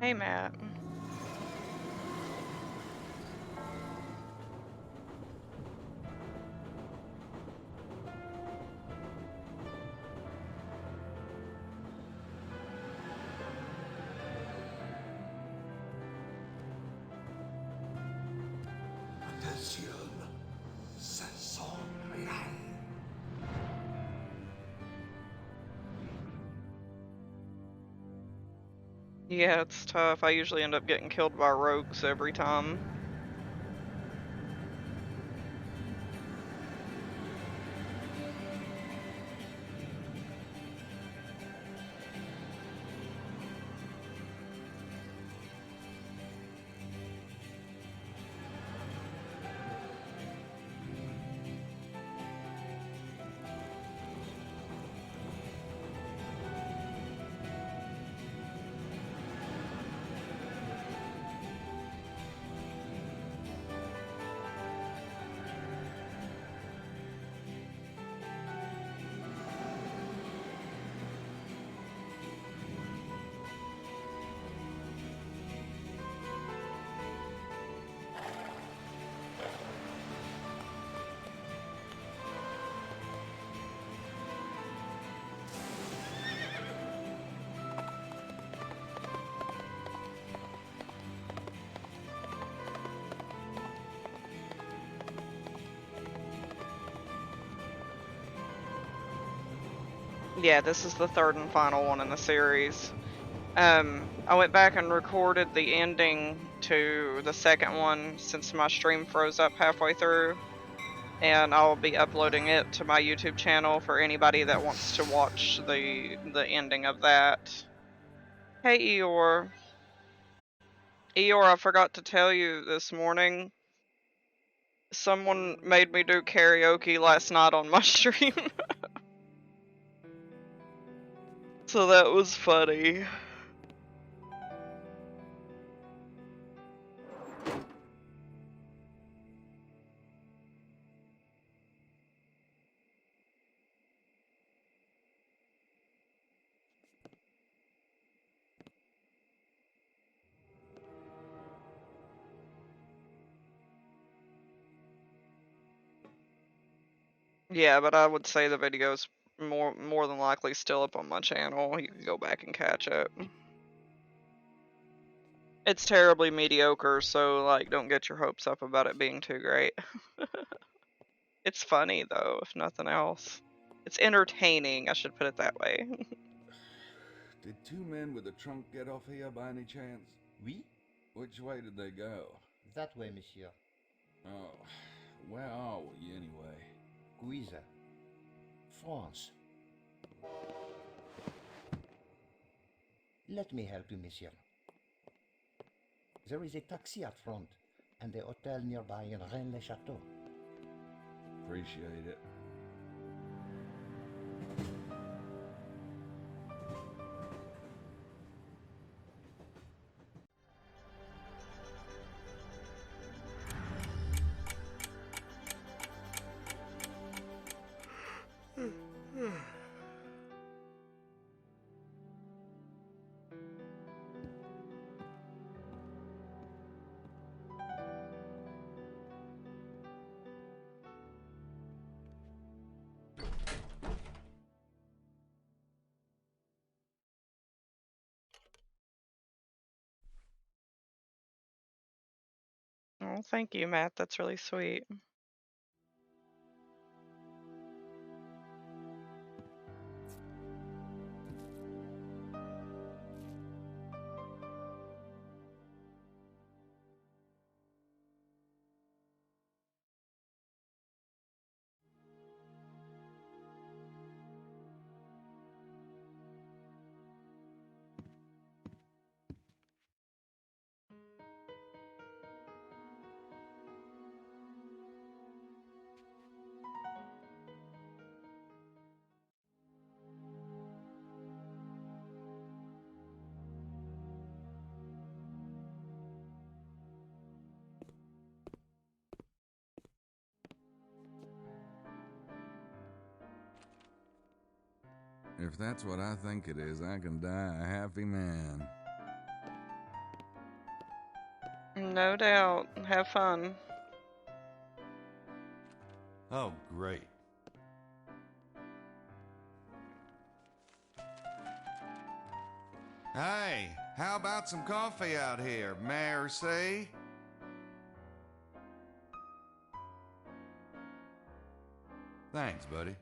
Hey, Matt. Attention, ce sont réel. Yeah, it's tough. I usually end up getting killed by rogues every time. Yeah, this is the third and final one in the series. I went back and recorded the ending to the second one since my stream froze up halfway through, and I'll be uploading it to my YouTube channel for anybody that wants to watch the ending of that. Hey, Eeyore. Eeyore, I forgot to tell you this morning. Someone made me do karaoke last night on my stream. So that was funny. Yeah, but I would say the video's more than likely still up on my channel. You can go back and catch it. It's terribly mediocre, so like don't get your hopes up about it being too great. It's funny though, if nothing else. It's entertaining, I should put it that way. Did two men with a trunk get off here by any chance? Oui, Which way did they go? that way, monsieur. Oh, where are we anyway? Guisa, France. Let me help you, monsieur. There is a taxi at front and a hotel nearby in Rennes-le-Château. Appreciate it. Oh, thank you, Matt. That's really sweet. If that's what I think it is, I can die a happy man. No doubt. Have fun. Oh, great. Hey, how about some coffee out here, Mercy? Thanks, buddy.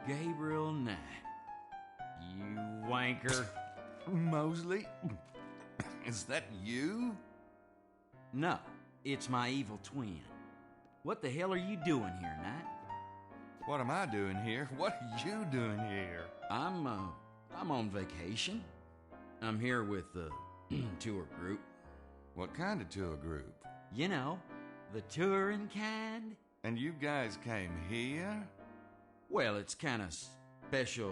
Gabriel Knight. You wanker. Mosley? Is that you? No, it's my evil twin. What the hell are you doing here, Knight? What am I doing here? What are you doing here? I'm on vacation. I'm here with the tour group. What kind of tour group? You know, the touring kind. And you guys came here? Well, it's kind of special,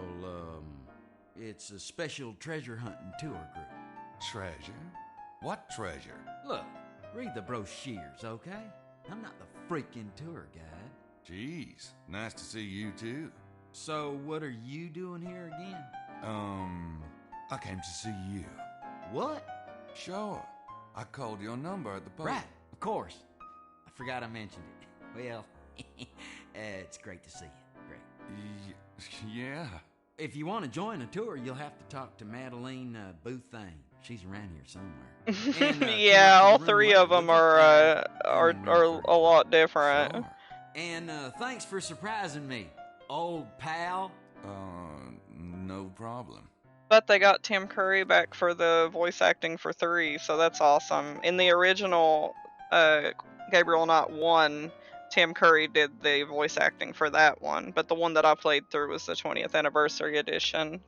it's a special treasure hunting tour group. Treasure? What treasure? Look, read the brochures, okay? I'm not the freaking tour guide. Jeez, nice to see you too. So, what are you doing here again? I came to see you. What? Sure. I called your number at the post. Right, of course. I forgot I mentioned it. Well, it's great to see you. Great. Yeah. If you want to join a tour, you'll have to talk to Madeline Boothane. She's around here somewhere. And, Yeah, come all up to the room three later, of them would you? are In room a lot different. Sure. And thanks for surprising me, old pal. No problem. But they got Tim Curry back for the voice acting for 3, so that's awesome. In the original Gabriel Knight 1, Tim Curry did the voice acting for that one, but the one that I played through was the 20th anniversary edition.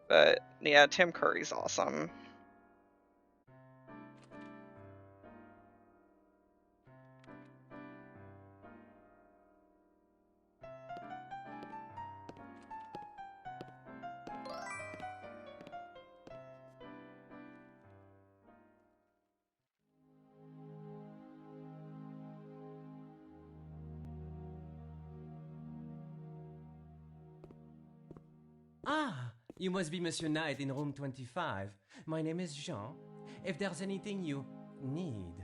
But yeah, Tim Curry's awesome. Ah, you must be Monsieur Knight in room 25. My name is Jean. If there's anything you need,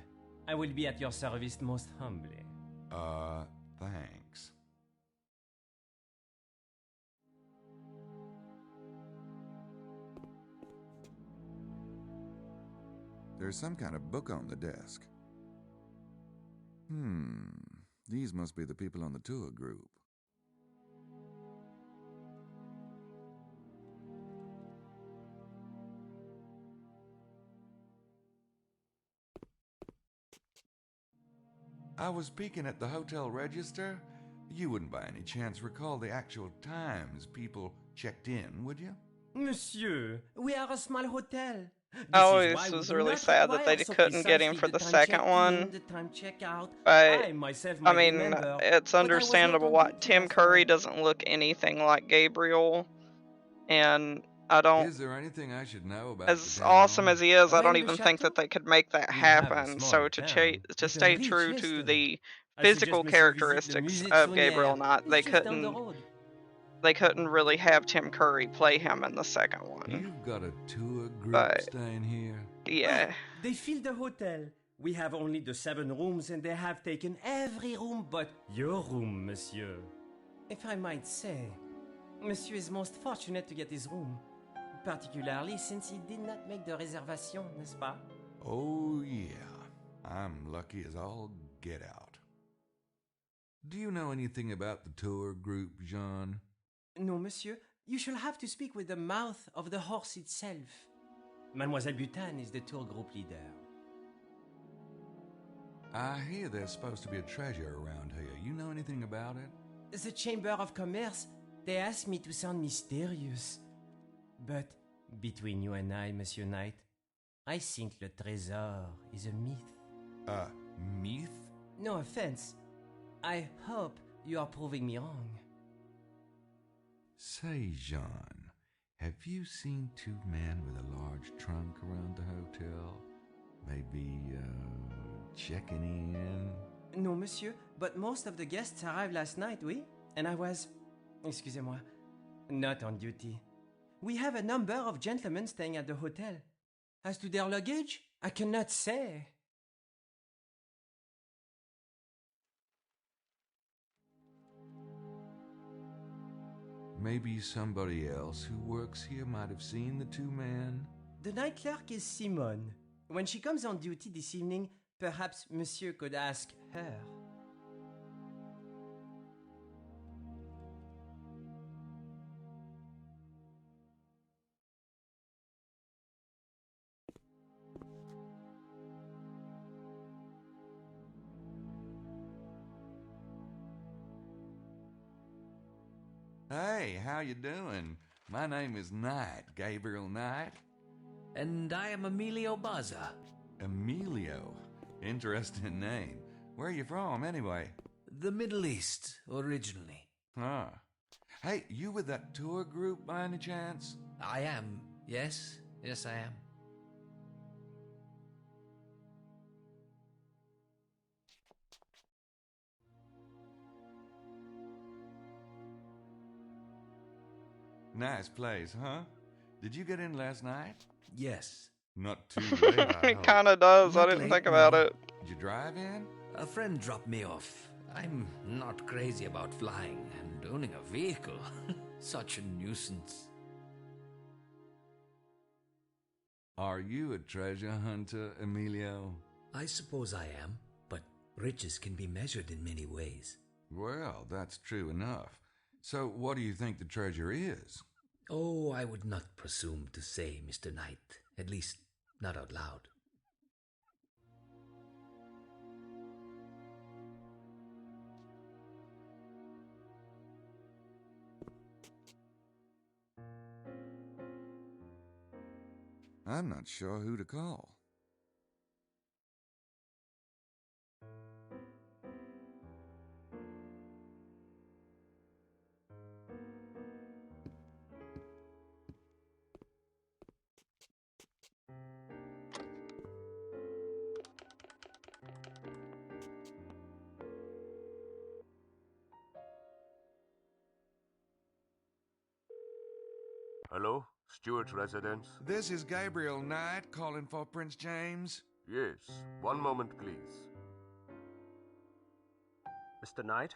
I will be at your service most humbly. Thanks. There's some kind of book on the desk. These must be the people on the tour group. I was peeking at the hotel register. You wouldn't by any chance recall the actual times people checked in, would you? Monsieur, we are a small hotel. I always was really sad that they couldn't get him for the second one. But I mean, it's understandable why Tim Curry doesn't look anything like Gabriel, and I don't. Is there anything I should know about As the town? awesome as he is, I don't even think that they could make that happen. So to stay true to the physical characteristics of Gabriel Knight, they couldn't really have Tim Curry play him in the second one. You've got a tour group But- staying here? Yeah. They fill the hotel. We have only the 7 rooms and they have taken every room but your room, monsieur. If I might say, monsieur is most fortunate to get his room. Particularly since he did not make the reservation, n'est-ce pas? Oh, yeah. I'm lucky as all get out. Do you know anything about the tour group, Jean? No, monsieur. You shall have to speak with the mouth of the horse itself. Mademoiselle Butane is the tour group leader. I hear there's supposed to be a treasure around here. You know anything about it? The Chamber of Commerce, they asked me to sound mysterious. But between you and I, Monsieur Knight, I think le trésor is a myth. Myth? No offense. I hope you are proving me wrong. Say, Jean, have you seen 2 men with a large trunk around the hotel? Maybe, checking in? No, monsieur, but most of the guests arrived last night, oui? And I was, excusez-moi, not on duty. We have a number of gentlemen staying at the hotel. As to their luggage, I cannot say. Maybe somebody else who works here might have seen the two men. The night clerk is Simone. When she comes on duty this evening, perhaps monsieur could ask her. Hey, how you doing? My name is Knight, Gabriel Knight. And I am Emilio Baza. Emilio. Interesting name. Where are you from, anyway? The Middle East, originally. Huh. Hey, you with that tour group by any chance? I am, yes. Yes, I am. Nice place, huh? Did you get in last night? Yes. Not too late, I It hope. kind of does. I Not didn't late, think about no. it. Did you drive in? A friend dropped me off. I'm not crazy about flying and owning a vehicle. Such a nuisance. Are you a treasure hunter, Emilio? I suppose I am, but riches can be measured in many ways. Well, that's true enough. So what do you think the treasure is? Oh, I would not presume to say, Mr. Knight. At least, not out loud. I'm not sure who to call. Hello? Stewart's residence? This is Gabriel Knight calling for Prince James. Yes. One moment, please. Mr. Knight?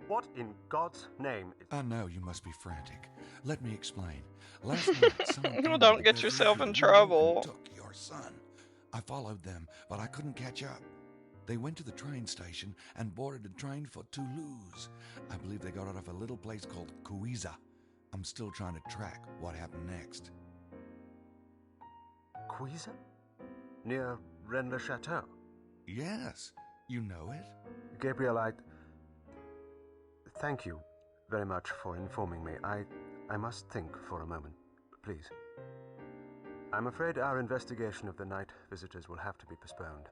What in God's name is... I know you must be frantic. Let me explain. Last night, someone came to Don't the get business yourself in and trouble. took your son. I followed them, but I couldn't catch up. They went to the train station and boarded a train for Toulouse. I believe they got out of a little place called Cuiza. I'm still trying to track what happened next. Cuisa? Near Rennes-le-Château? Yes, you know it? Gabriel, thank you very much for informing me. I must think for a moment, please. I'm afraid our investigation of the night visitors will have to be postponed.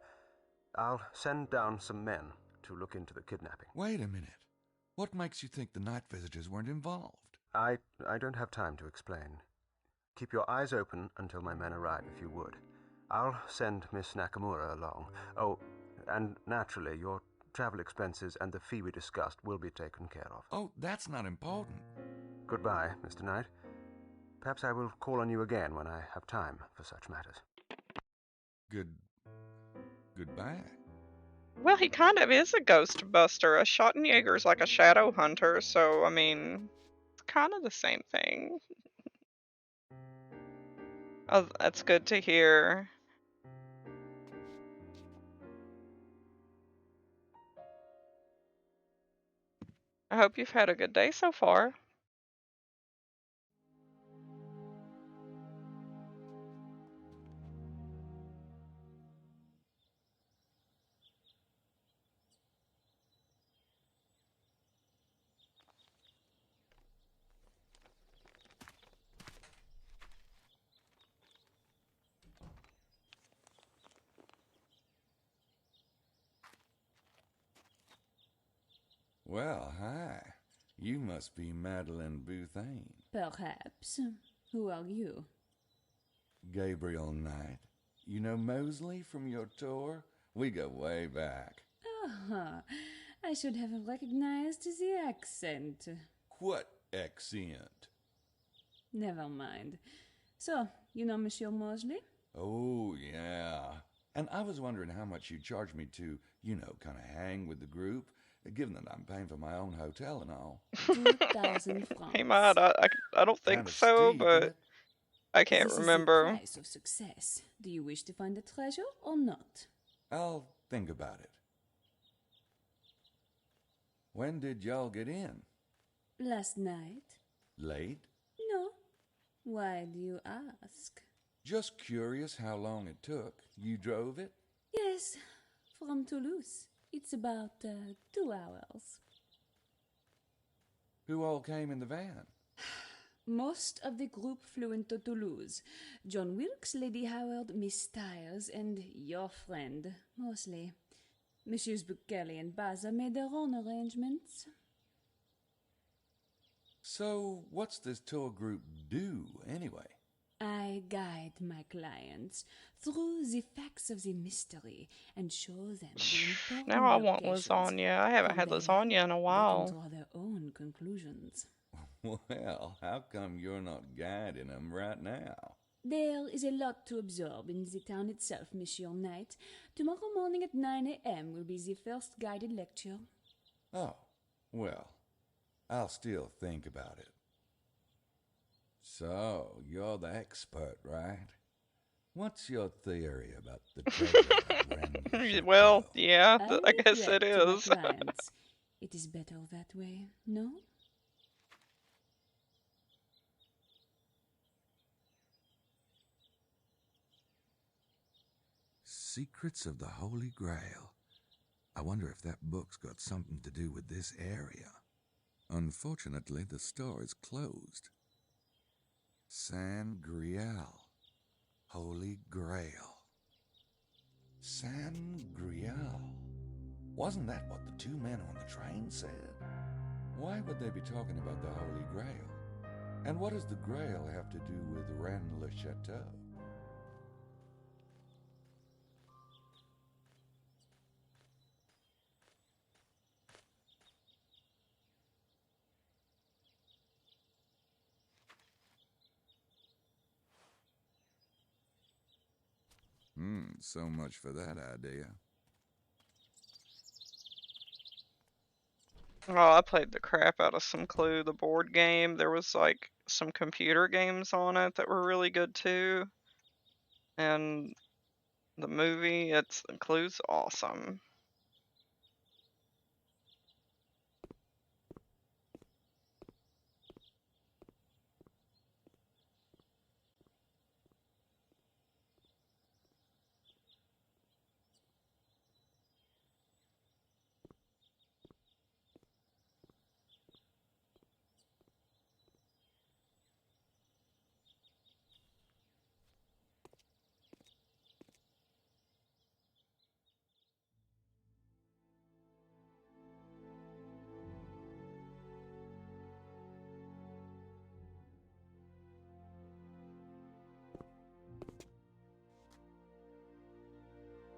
I'll send down some men to look into the kidnapping. Wait a minute. What makes you think the night visitors weren't involved? I don't have time to explain. Keep your eyes open until my men arrive, if you would. I'll send Miss Nakamura along. Oh, and naturally, your travel expenses and the fee we discussed will be taken care of. Oh, that's not important. Goodbye, Mr. Knight. Perhaps I will call on you again when I have time for such matters. Goodbye. Well, he kind of is a ghost buster. A Schottenjäger's like a shadow hunter, so, I mean, it's kind of the same thing. Oh, that's good to hear. I hope you've had a good day so far. Well, hi. You must be Madeline Bouthane. Perhaps. Who are you? Gabriel Knight. You know Mosley from your tour? We go way back. Ah, I should have recognized the accent. What accent? Never mind. So, you know Monsieur Mosley? Oh, yeah. And I was wondering how much you'd charge me to, kind of hang with the group, given that I'm paying for my own hotel and all. 2,000 francs. He might. I don't think Kind of so, steep, but isn't it? I can't This remember. is the price of success. Do you wish to find the treasure or not? I'll think about it. When did y'all get in? Last night? Late? No. Why do you ask? Just curious how long it took. You drove it? Yes, from Toulouse. It's about 2 hours. Who all came in the van? Most of the group flew into Toulouse. John Wilkes, Lady Howard, Miss Stiles, and your friend, Mosley. Messieurs Kelly and Baza made their own arrangements. So, what's this tour group do, anyway? I guide my clients through the facts of the mystery and show them the important Now I want locations. lasagna. I haven't From had there, lasagna in a they while. can draw their own conclusions. Well, how come you're not guiding them right now? There is a lot to absorb in the town itself, Monsieur Knight. Tomorrow morning at 9 a.m. will be the first guided lecture. Oh, well, I'll still think about it. So, you're the expert, right? What's your theory about the treasure at Rennes Well, Chateau? yeah, I I guess object it to my is. clients. It is better that way, no? Secrets of the Holy Grail. I wonder if that book's got something to do with this area. Unfortunately, the store is closed. San Grial. Holy Grail. San Grial. Wasn't that what the two men on the train said? Why would they be talking about the Holy Grail? And what does the Grail have to do with Rennes-le-Chateau? So much for that idea. Oh, I played the crap out of some Clue, the board game. There was like some computer games on it that were really good too. And the movie, Clue's awesome.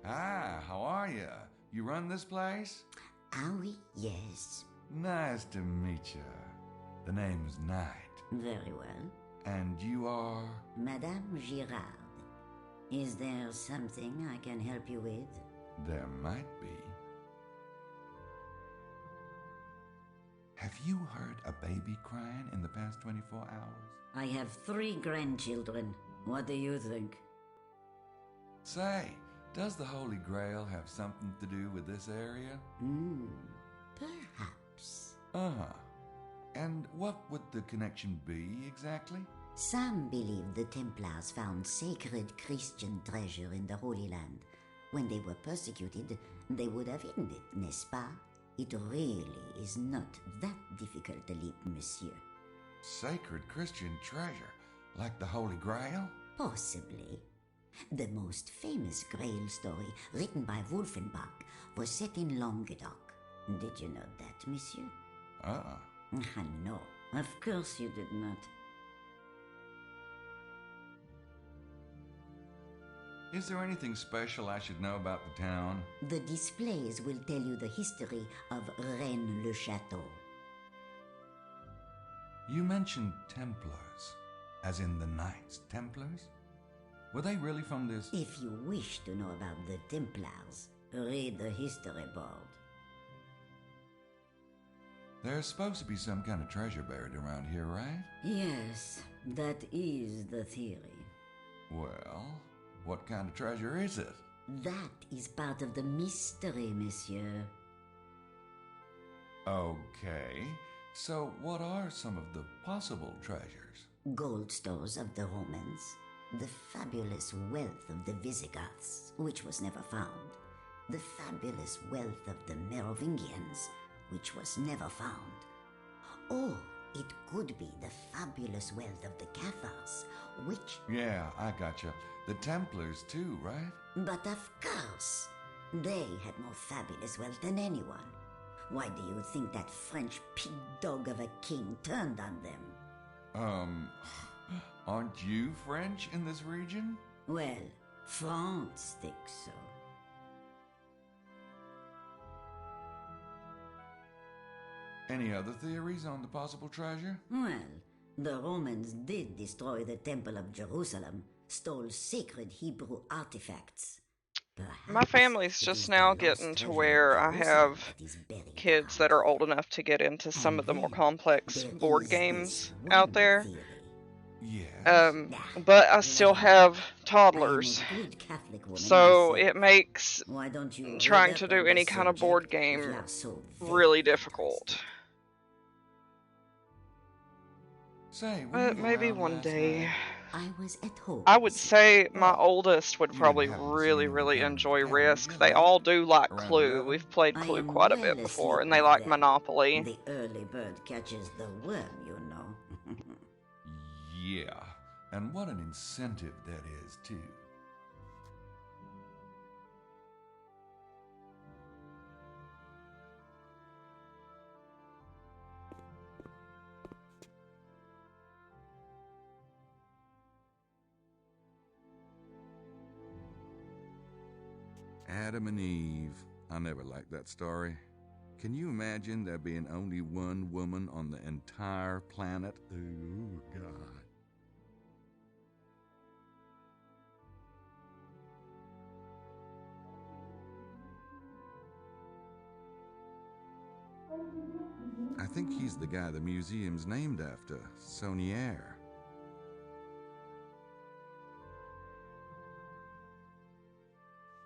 Ah, how are you? You run this place? Ah oui, yes. Nice to meet you. The name's Knight. Very well. And you are? Madame Girard. Is there something I can help you with? There might be. Have you heard a baby crying in the past 24 hours? I have 3 grandchildren. What do you think? Say, does the Holy Grail have something to do with this area? Perhaps. Uh-huh. And what would the connection be, exactly? Some believe the Templars found sacred Christian treasure in the Holy Land. When they were persecuted, they would have hidden it, n'est-ce pas? It really is not that difficult a leap, monsieur. Sacred Christian treasure, like the Holy Grail? Possibly. The most famous Grail story, written by Wolfenbach, was set in Languedoc. Did you know that, monsieur? No, of course you did not. Is there anything special I should know about the town? The displays will tell you the history of Rennes-le-Château. You mentioned Templars, as in the Knights Templars? Were they really from this? If you wish to know about the Templars, read the history board. There's supposed to be some kind of treasure buried around here, right? Yes, that is the theory. Well, what kind of treasure is it? That is part of the mystery, monsieur. Okay, so what are some of the possible treasures? Gold stores of the Romans, the fabulous wealth of the Visigoths, which was never found, the fabulous wealth of the Merovingians, which was never found. Or it could be the fabulous wealth of the Cathars, which... Yeah, I gotcha. The Templars too, right? But of course, they had more fabulous wealth than anyone. Why do you think that French pig dog of a king turned on them? Aren't you French in this region? Well, France thinks so. Any other theories on the possible treasure? Well, the Romans did destroy the Temple of Jerusalem, stole sacred Hebrew artifacts. Perhaps My family's it just is now the getting lost to treasure where of I Jerusalem have that is buried kids that are old enough to get into some of the more complex there board is games this out one there. theory. Yes. But I still have toddlers, I am a good Catholic woman so myself. it makes Why don't you trying read to up do on any this kind of subject board if game you are so very really difficult. Say, were But you maybe around one last day. night? I was at home. I would this say my Well, oldest would you didn't probably happen to see really, anyone really coming enjoy to town, Risk. did you, They huh? all do like Around Clue. 11? We've played I Clue am quite a well bit before, asleep and they by like then. Monopoly. The early bird catches the worm, you know. Yeah, and what an incentive that is, too. Adam and Eve. I never liked that story. Can you imagine there being only one woman on the entire planet? Oh, God. I think he's the guy the museum's named after, Saunier.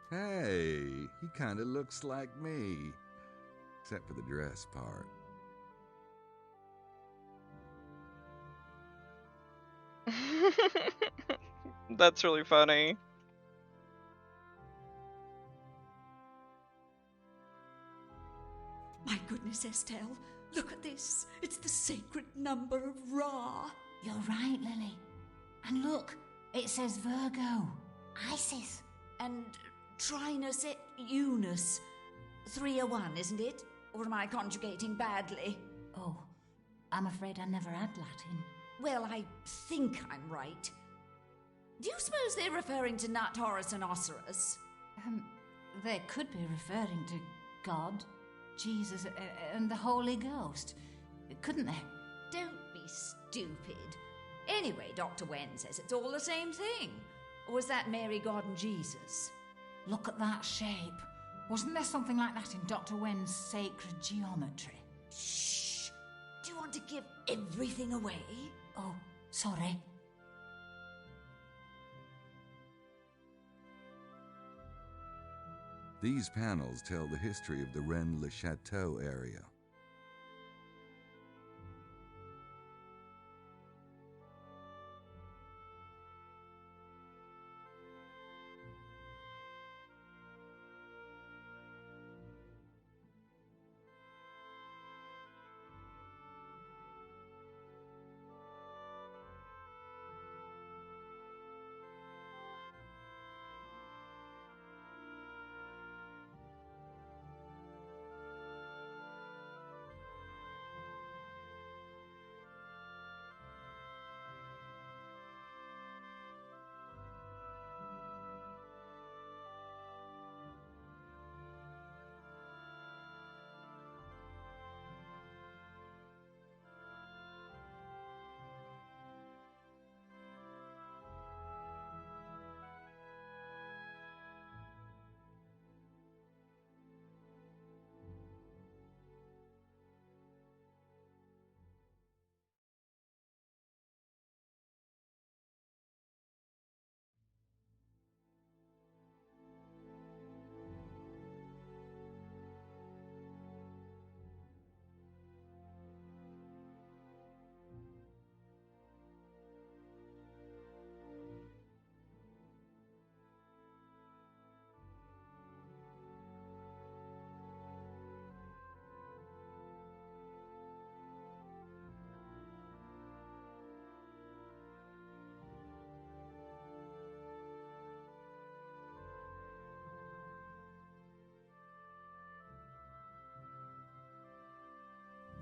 Hey, he kinda looks like me. Except for the dress part. That's really funny. My goodness, Estelle, look at this. It's the sacred number of Ra. You're right, Lily. And look, it says Virgo. Isis. And Trinus et Unus. 301, isn't it? Or am I conjugating badly? Oh, I'm afraid I never had Latin. Well, I think I'm right. Do you suppose they're referring to Nut, Horus, and Osiris? They could be referring to God, Jesus, and the Holy Ghost, couldn't they? Don't be stupid. Anyway, Dr. Wen says it's all the same thing. Or was that Mary, God, and Jesus? Look at that shape. Wasn't there something like that in Dr. Wen's sacred geometry? Shh! Do you want to give everything away? Oh, sorry. These panels tell the history of the Rennes-le-Château area.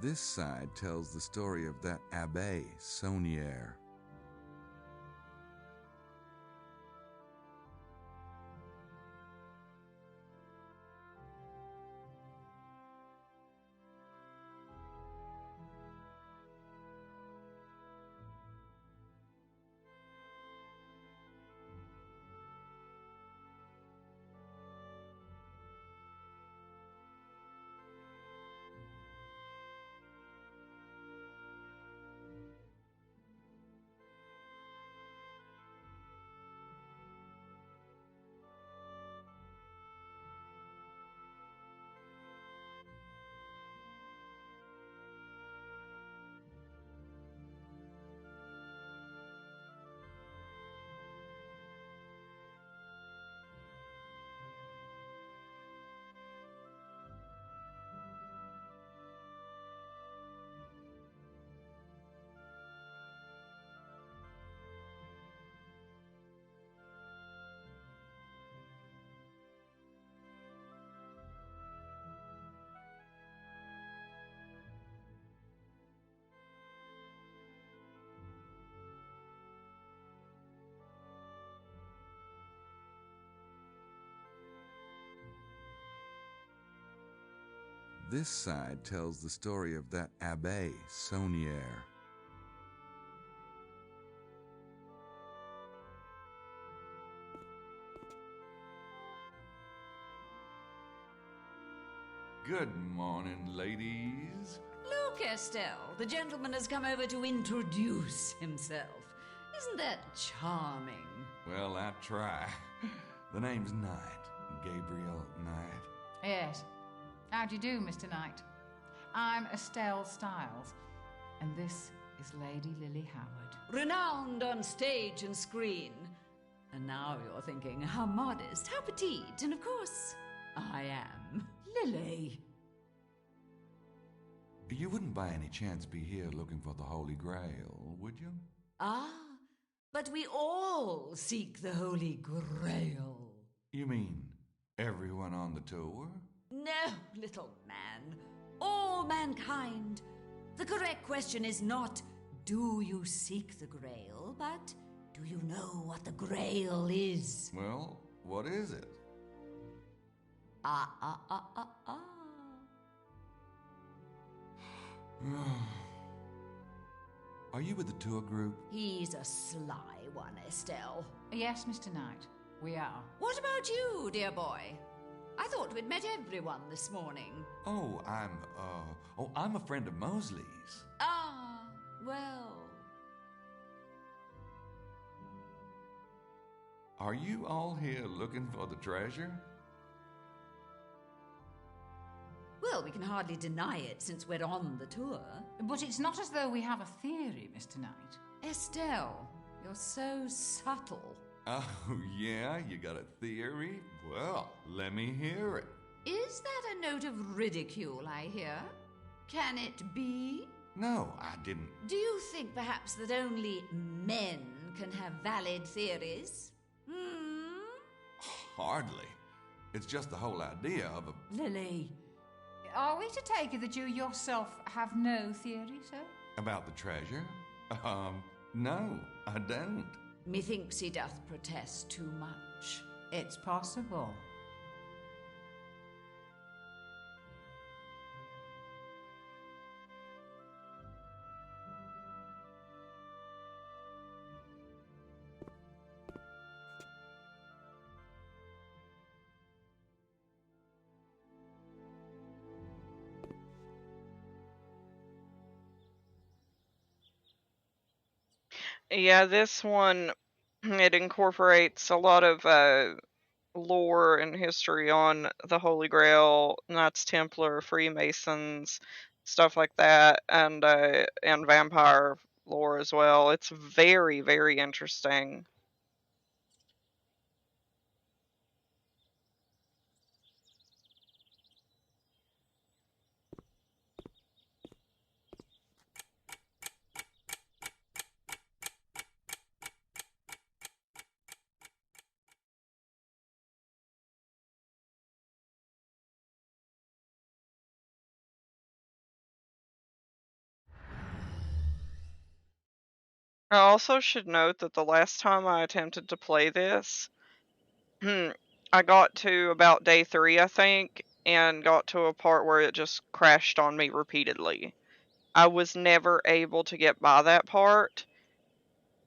This side tells the story of that Abbé Saunière. This side tells the story of that Abbé Saunière. Good morning, ladies. Look, Estelle, the gentleman has come over to introduce himself. Isn't that charming? Well, I try. The name's Knight, Gabriel Knight. Yes. How do you do, Mr. Knight? I'm Estelle Styles, and this is Lady Lily Howard. Renowned on stage and screen. And now you're thinking, how modest, how petite, and of course, I am Lily. You wouldn't by any chance be here looking for the Holy Grail, would you? Ah, but we all seek the Holy Grail. You mean everyone on the tour? No, little man. All mankind. The correct question is not, do you seek the Grail, but do you know what the Grail is? Well, what is it? Ah, ah, ah, ah, ah. Are you with the tour group? He's a sly one, Estelle. Yes, Mr. Knight, we are. What about you, dear boy? I thought we'd met everyone this morning. Oh, I'm a friend of Mosley's. Ah, well. Are you all here looking for the treasure? Well, we can hardly deny it since we're on the tour. But it's not as though we have a theory, Mr. Knight. Estelle, you're so subtle. Oh, yeah? You got a theory? Well, let me hear it. Is that a note of ridicule I hear? Can it be? No, I didn't. Do you think perhaps that only men can have valid theories? Hardly. It's just the whole idea of a... Lily, are we to take it that you yourself have no theory, sir? About the treasure? No, I don't. Methinks he doth protest too much. It's possible. Yeah, this one, it incorporates a lot of lore and history on the Holy Grail, Knights Templar, Freemasons, stuff like that, and vampire lore as well. It's very, very interesting. I also should note that the last time I attempted to play this, I got to about day 3, I think, and got to a part where it just crashed on me repeatedly. I was never able to get by that part.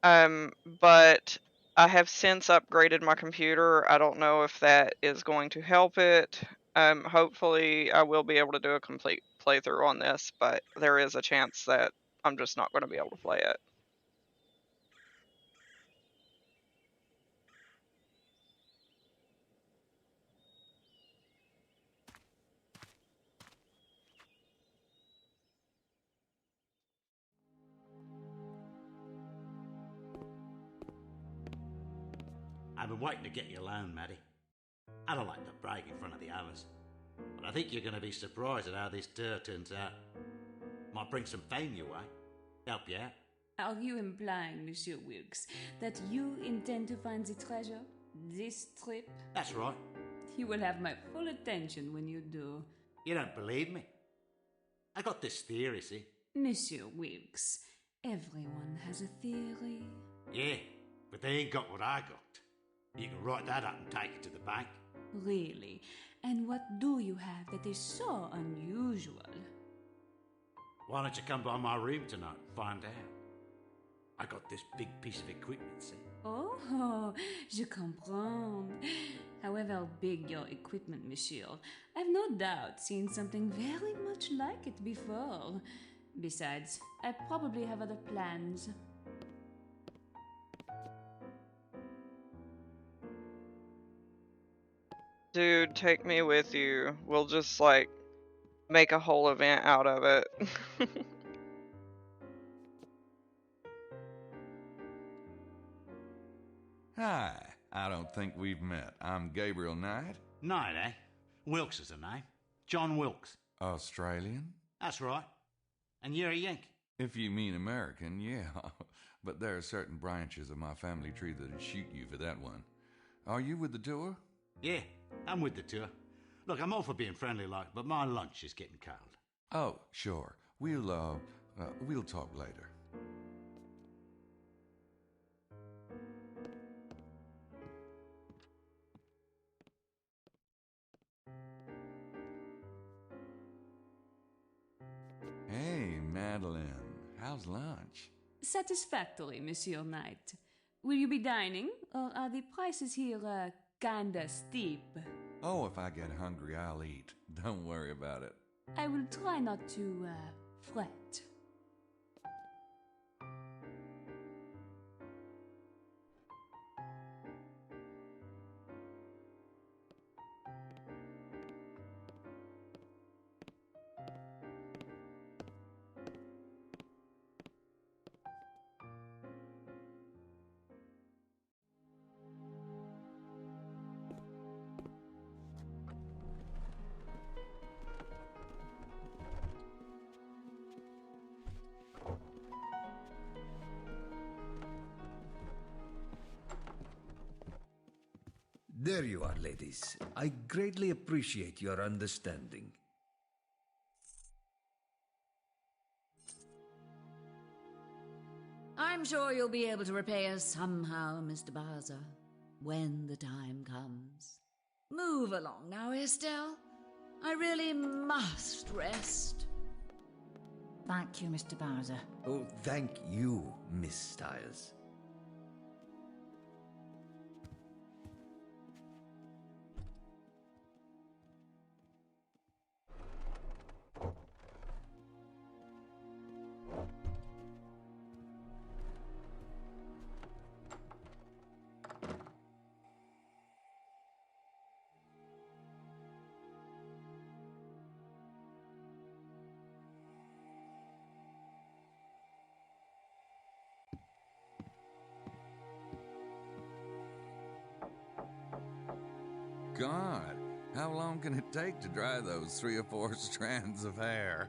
But I have since upgraded my computer. I don't know if that is going to help it. Hopefully I will be able to do a complete playthrough on this, but there is a chance that I'm just not going to be able to play it. I've been waiting to get you alone, Maddie. I don't like to brag in front of the others, but I think you're going to be surprised at how this tour turns out. Might bring some fame your way. Help you out. Are you implying, Monsieur Wilkes, that you intend to find the treasure this trip? That's right. You will have my full attention when you do. You don't believe me? I got this theory, see? Monsieur Wilkes, everyone has a theory. Yeah, but they ain't got what I got. You can write that up and take it to the bank. Really? And what do you have that is so unusual? Why don't you come by my room tonight and find out? I got this big piece of equipment, see? Oh, je comprends. However big your equipment, monsieur, I've no doubt seen something very much like it before. Besides, I probably have other plans. Dude, take me with you. We'll just, like, make a whole event out of it. Hi, I don't think we've met. I'm Gabriel Knight. Knight, eh? Wilkes is the name. John Wilkes. Australian? That's right. And you're a Yank. If you mean American, yeah. But there are certain branches of my family tree that'd shoot you for that one. Are you with the tour? Yeah, I'm with the tour. Look, I'm all for being friendly like, but my lunch is getting cold. Oh, sure. We'll talk later. Hey, Madeline. How's lunch? Satisfactory, Monsieur Knight. Will you be dining, or are the prices here, kinda steep? Oh, if I get hungry, I'll eat. Don't worry about it. I will try not to, fret. There you are, ladies. I greatly appreciate your understanding. I'm sure you'll be able to repay us somehow, Mr. Bowser, when the time comes. Move along now, Estelle. I really must rest. Thank you, Mr. Bowser. Oh, thank you, Miss Stiles. God, how long can it take to dry those 3 or 4 strands of hair?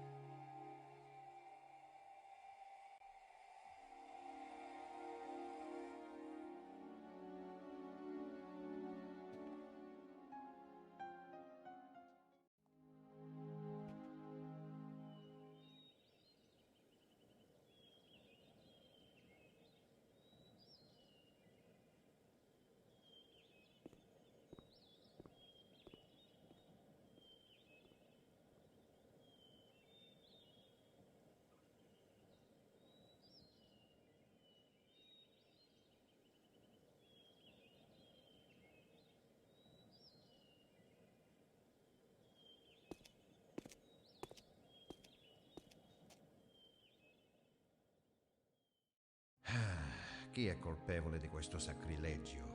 Chi è colpevole di questo sacrilegio?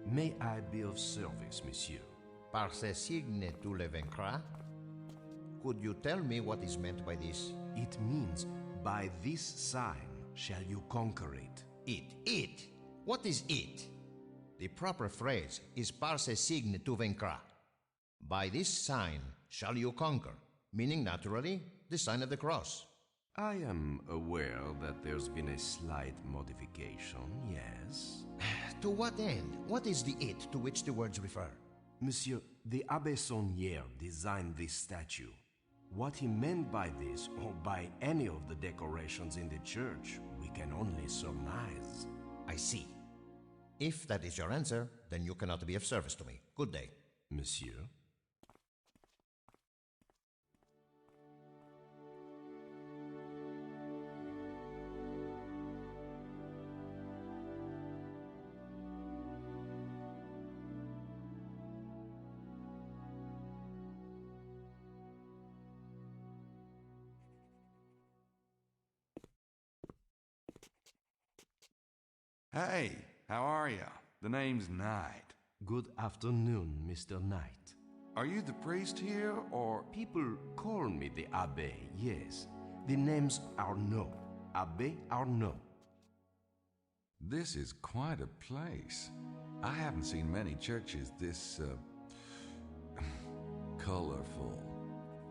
May I be of service, monsieur? Par ce signe tu le vaincras? Could you tell me what is meant by this? It means, by this sign shall you conquer it. It? What is it? The proper phrase is par ce signe tu vaincras. By this sign shall you conquer, meaning naturally the sign of the cross. I am aware that there's been a slight modification, yes. To what end? What is the it to which the words refer? Monsieur, the Abbé Saunière designed this statue. What he meant by this, or by any of the decorations in the church, we can only surmise. I see. If that is your answer, then you cannot be of service to me. Good day. Monsieur? Hey, how are you? The name's Knight. Good afternoon, Mr. Knight. Are you the priest here, or...? People call me the Abbé, yes. The name's Arnaud. Abbé Arnaud. This is quite a place. I haven't seen many churches this, colorful.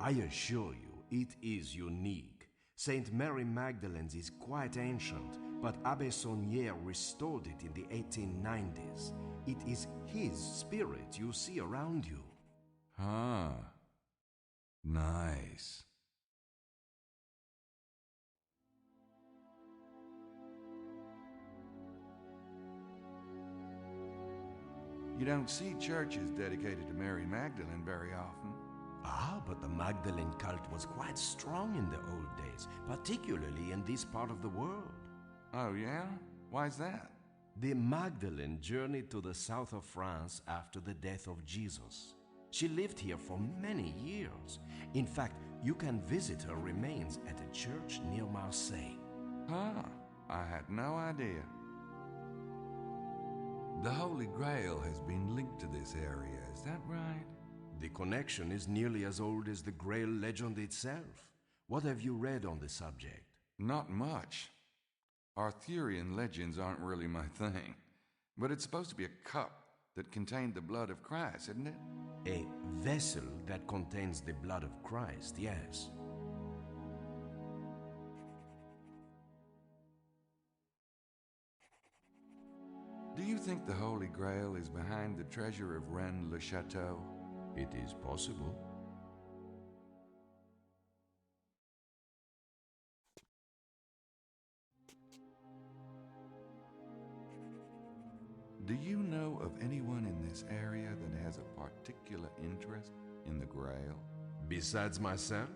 I assure you, it is unique. Saint Mary Magdalene's is quite ancient, but Abbé Saunière restored it in the 1890s. It is his spirit you see around you. Ah, nice. You don't see churches dedicated to Mary Magdalene very often. Ah, but the Magdalene cult was quite strong in the old days, particularly in this part of the world. Oh, yeah? Why's that? The Magdalene journeyed to the south of France after the death of Jesus. She lived here for many years. In fact, you can visit her remains at a church near Marseille. Huh, I had no idea. The Holy Grail has been linked to this area, is that right? The connection is nearly as old as the Grail legend itself. What have you read on the subject? Not much. Arthurian legends aren't really my thing. But it's supposed to be a cup that contained the blood of Christ, isn't it? A vessel that contains the blood of Christ, yes. Do you think the Holy Grail is behind the treasure of Rennes-le-Château? It is possible. Do you know of anyone in this area that has a particular interest in the Grail? Besides myself?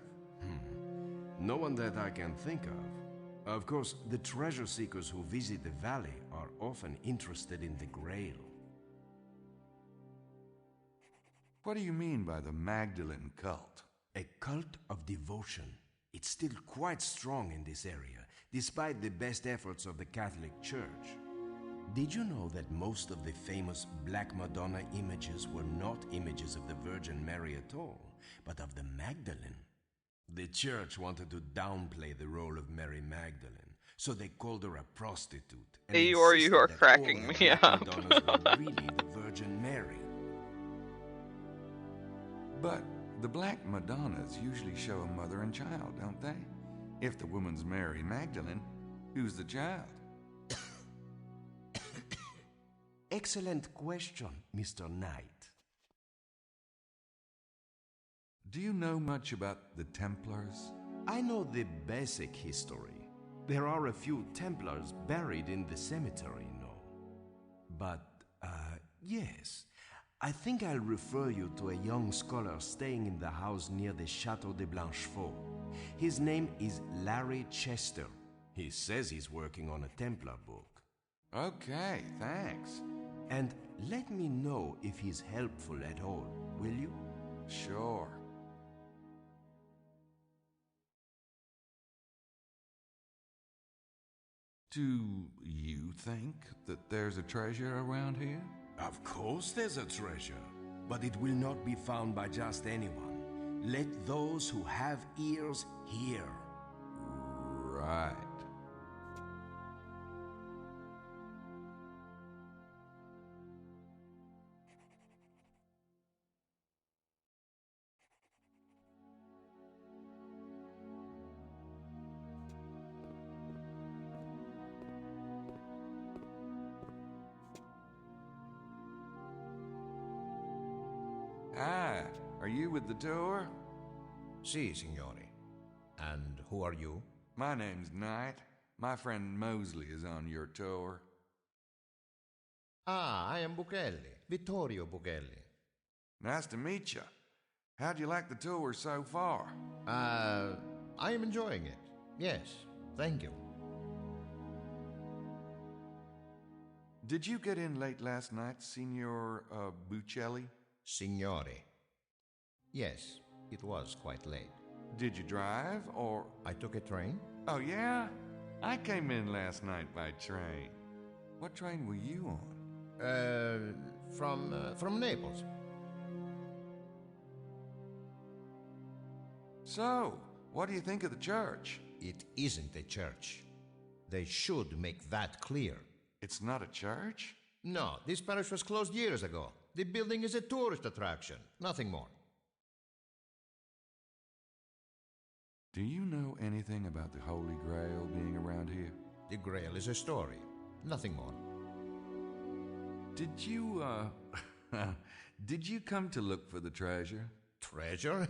No one that I can think of. Of course, the treasure seekers who visit the valley are often interested in the Grail. What do you mean by the Magdalene cult? A cult of devotion. It's still quite strong in this area, despite the best efforts of the Catholic Church. Did you know that most of the famous Black Madonna images were not images of the Virgin Mary at all, but of the Magdalene? The Church wanted to downplay the role of Mary Magdalene, so they called her a prostitute. And You are that cracking all the me Black up. Madonnas were really the Virgin Mary. But the Black Madonnas usually show a mother and child, don't they? If the woman's Mary Magdalene, who's the child? Excellent question, Mr. Knight. Do you know much about the Templars? I know the basic history. There are a few Templars buried in the cemetery, no? But, yes. I think I'll refer you to a young scholar staying in the house near the Chateau de Blanchefort. His name is Larry Chester. He says he's working on a Templar book. Okay, thanks. And let me know if he's helpful at all, will you? Sure. Do you think that there's a treasure around here? Of course there's a treasure, but it will not be found by just anyone. Let those who have ears hear. Right. Hi, are you with the tour? Si, signore. And who are you? My name's Knight. My friend Mosley is on your tour. Ah, I am Buchelli, Vittorio Buchelli. Nice to meet you. How'd you like the tour so far? I am enjoying it. Yes, thank you. Did you get in late last night, Signor Buccelli? Signore. Yes, it was quite late. Did you drive, or...? I took a train. Oh, yeah? I came in last night by train. What train were you on? From Naples. So, what do you think of the church? It isn't a church. They should make that clear. It's not a church? No, this parish was closed years ago. The building is a tourist attraction, nothing more. Do you know anything about the Holy Grail being around here? The Grail is a story, nothing more. Did you, did you come to look for the treasure? Treasure?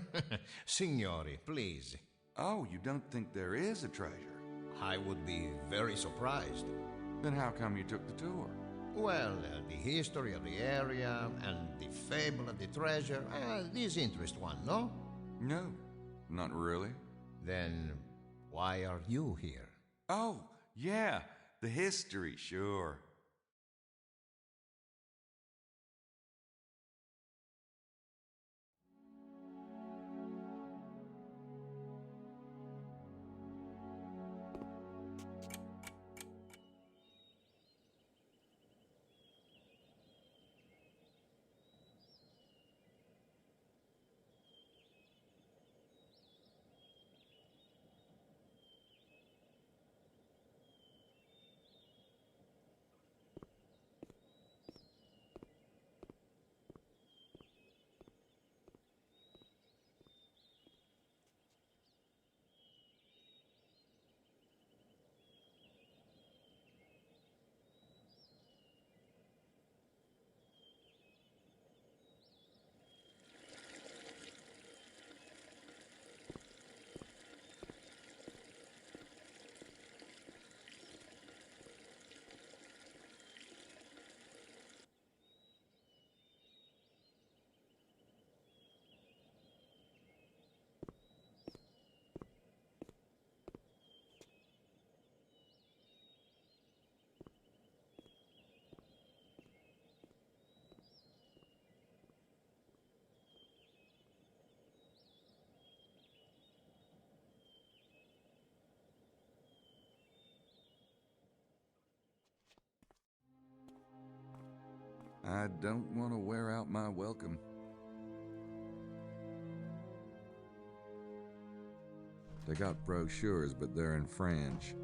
Signori, please. Oh, you don't think there is a treasure? I would be very surprised. Then how come you took the tour? Well, the history of the area and the fable of the treasure, these interest one, no? No, not really. Then why are you here? Oh, yeah, the history, sure. I don't want to wear out my welcome. They got brochures, but they're in French.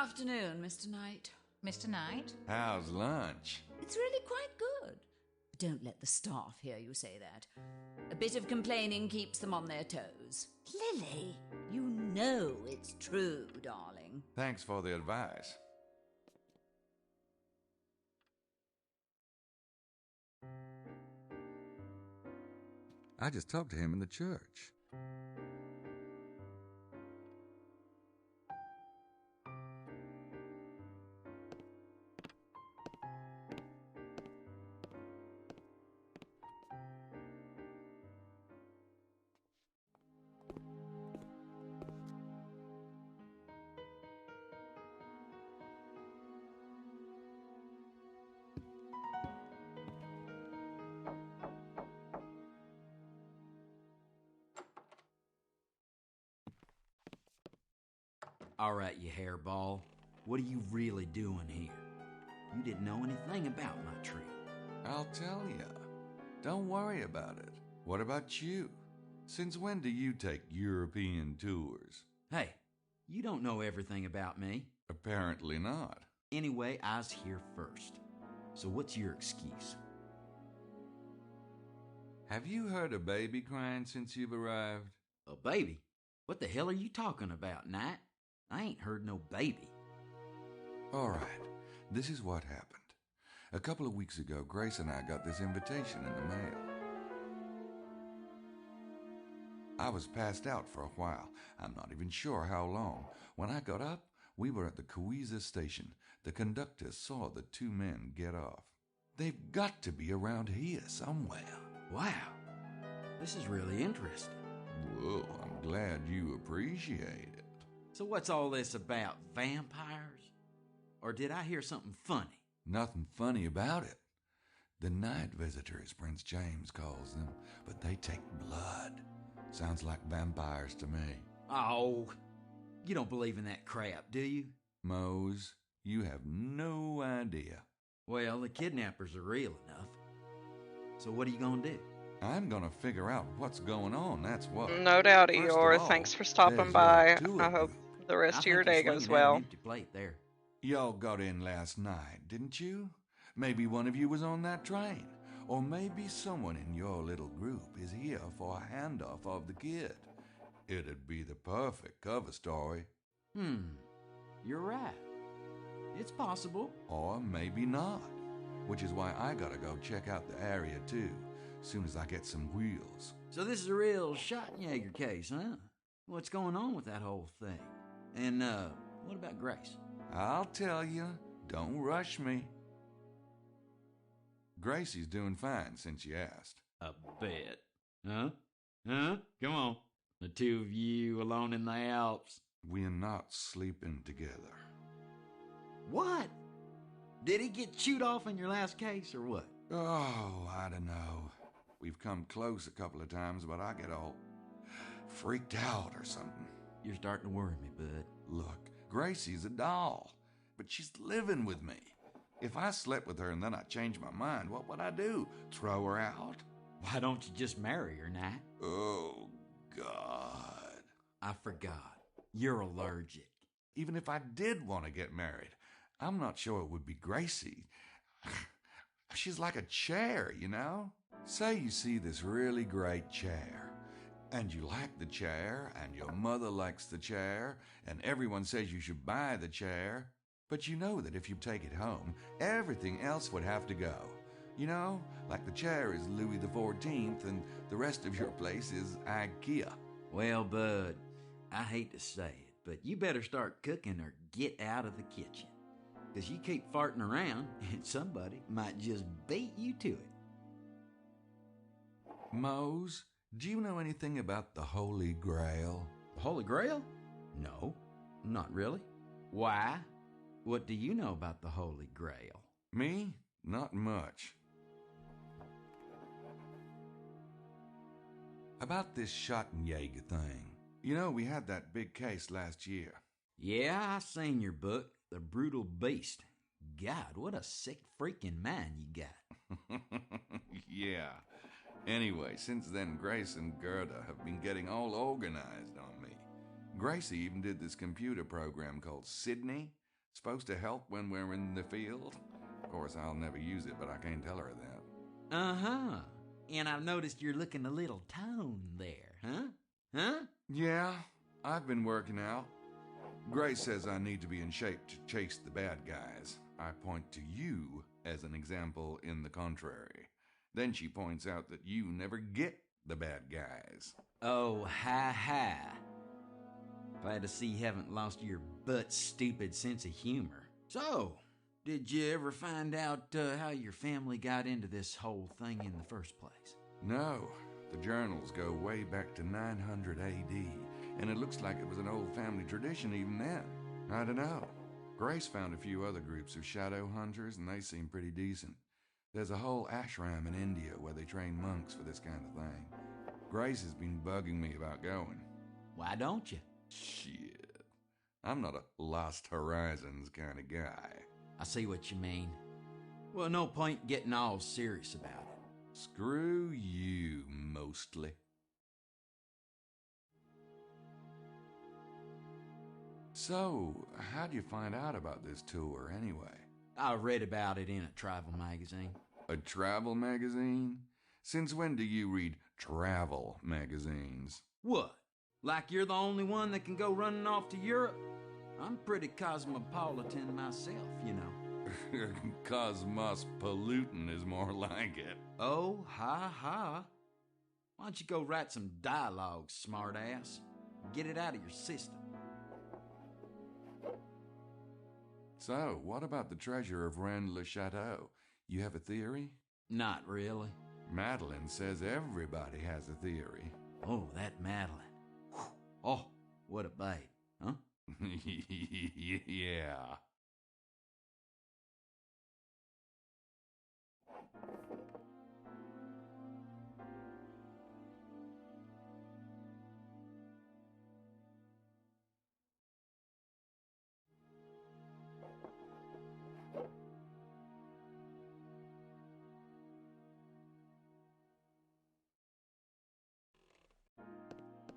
afternoon, Mr. Knight. Mr. Knight? How's lunch? It's really quite good. Don't let the staff hear you say that. A bit of complaining keeps them on their toes. Lily, you know it's true, darling. Thanks for the advice. I just talked to him in the church. All right, you hairball. What are you really doing here? You didn't know anything about my tree. I'll tell ya. Don't worry about it. What about you? Since when do you take European tours? Hey, you don't know everything about me. Apparently not. Anyway, I was here first. So what's your excuse? Have you heard a baby crying since you've arrived? A baby? What the hell are you talking about, Knight? I ain't heard no baby. All right, this is what happened. A couple of weeks ago, Grace and I got this invitation in the mail. I was passed out for a while. I'm not even sure how long. When I got up, we were at the Coisa station. The conductor saw the two men get off. They've got to be around here somewhere. Wow, this is really interesting. Well, I'm glad you appreciate it. So what's all this about, vampires? Or did I hear something funny? Nothing funny about it. The night visitors, Prince James calls them, but they take blood. Sounds like vampires to me. Oh, you don't believe in that crap, do you? Mose, you have no idea. Well, the kidnappers are real enough. So what are you gonna do? I'm gonna figure out what's going on, that's what. No doubt, First of Eeyore. all, Thanks for stopping there's by. two I of hope you. the rest I of your think day you're goes slinging out an well. empty plate there. Y'all got in last night, didn't you? Maybe one of you was on that train. Or maybe someone in your little group is here for a handoff of the kid. It'd be the perfect cover story. You're right. It's possible. Or maybe not. Which is why I gotta go check out the area too, soon as I get some wheels. So this is a real Schottenjäger case, huh? What's going on with that whole thing? And, what about Grace? I'll tell you, don't rush me. Gracie's doing fine since you asked. I bet. Huh? Huh? Come on. The two of you alone in the Alps. We're not sleeping together. What? Did he get chewed off in your last case or what? Oh, I don't know. We've come close a couple of times, but I get all freaked out or something. You're starting to worry me, bud. Look, Gracie's a doll, but she's living with me. If I slept with her and then I changed my mind, what would I do? Throw her out? Why don't you just marry her, Knight? Oh, God. I forgot. You're allergic. Even if I did want to get married, I'm not sure it would be Gracie. She's like a chair, you know? Say you see this really great chair, and you like the chair, and your mother likes the chair, and everyone says you should buy the chair, but you know that if you take it home, everything else would have to go. You know, like the chair is Louis XIV, and the rest of your place is IKEA. Well, bud, I hate to say it, but you better start cooking or get out of the kitchen. Because you keep farting around, and somebody might just beat you to it. Mose, do you know anything about the Holy Grail? The Holy Grail? No, not really. Why? What do you know about the Holy Grail? Me? Not much. About this Schottenjäger thing. You know, we had that big case last year. Yeah, I seen your book, The Brutal Beast. God, what a sick freaking mind you got. Yeah. Anyway, since then, Grace and Gerda have been getting all organized on me. Gracie even did this computer program called Sydney. Supposed to help when we're in the field. Of course, I'll never use it, but I can't tell her that. Uh-huh. And I've noticed you're looking a little toned there, huh? Huh? Yeah, I've been working out. Grace says I need to be in shape to chase the bad guys. I point to you as an example in the contrary. Then she points out that you never get the bad guys. Oh, ha. Glad to see you haven't lost your butt-stupid sense of humor. So, did you ever find out how your family got into this whole thing in the first place? No. The journals go way back to 900 AD, and it looks like it was an old family tradition even then. I don't know. Grace found a few other groups of shadow hunters, and they seem pretty decent. There's a whole ashram in India where they train monks for this kind of thing. Grace has been bugging me about going. Why don't you? Shit. I'm not a Lost Horizons kind of guy. I see what you mean. Well, no point getting all serious about it. Screw you, mostly. So, how'd you find out about this tour, anyway? I read about it in a travel magazine. A travel magazine? Since when do you read travel magazines? What? Like you're the only one that can go running off to Europe? I'm pretty cosmopolitan myself, you know. Cosmopolitan is more like it. Oh, ha. Why don't you go write some dialogue, smartass? Get it out of your system. So, what about the treasure of Rennes-le-Château? You have a theory? Not really. Madeline says everybody has a theory. Oh, that Madeline. Whew. Oh, what a babe, huh? Yeah.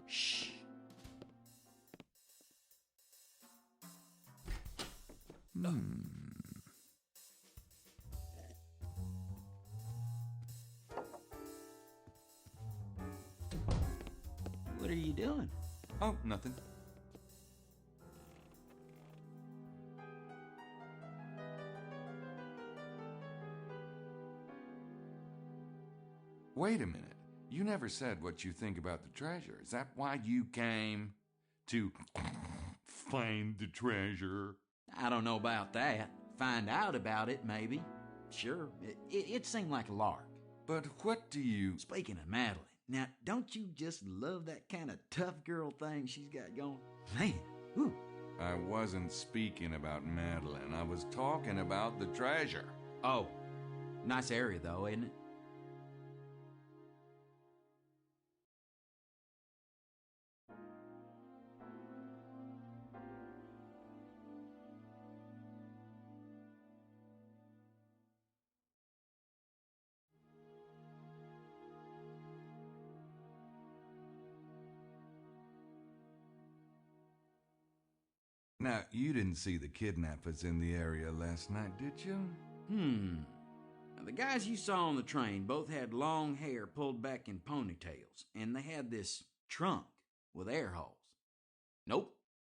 Shh. What are you doing? Oh, nothing. Wait a minute. You never said what you think about the treasure. Is that why you came? To find the treasure? I don't know about that. Find out about it, maybe. Sure, it seemed like a lark. But what do you... Speaking of Madeline, now, don't you just love that kind of tough girl thing she's got going? Man, whew. I wasn't speaking about Madeline. I was talking about the treasure. Oh, nice area, though, isn't it? Now, you didn't see the kidnappers in the area last night, did you? Now, the guys you saw on the train both had long hair pulled back in ponytails, and they had this trunk with air holes. Nope,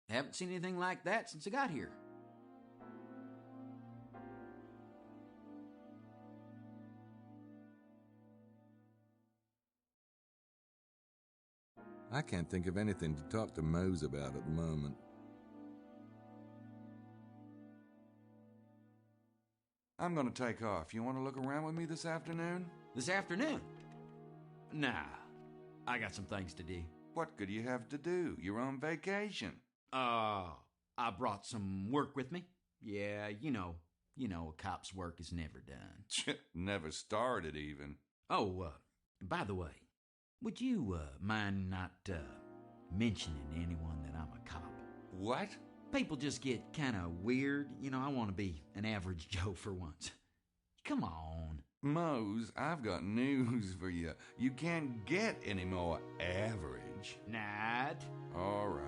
haven't seen anything like that since I got here. I can't think of anything to talk to Mose about at the moment. I'm gonna take off. You want to look around with me this afternoon? This afternoon? Nah, I got some things to do. What could you have to do? You're on vacation. I brought some work with me. Yeah, you know, a cop's work is never done. Never started even. Oh, by the way, would you mind not mentioning to anyone that I'm a cop? What? People just get kind of weird. You know, I want to be an average Joe for once. Come on. Mose, I've got news for you. You can't get any more average. Not. All right.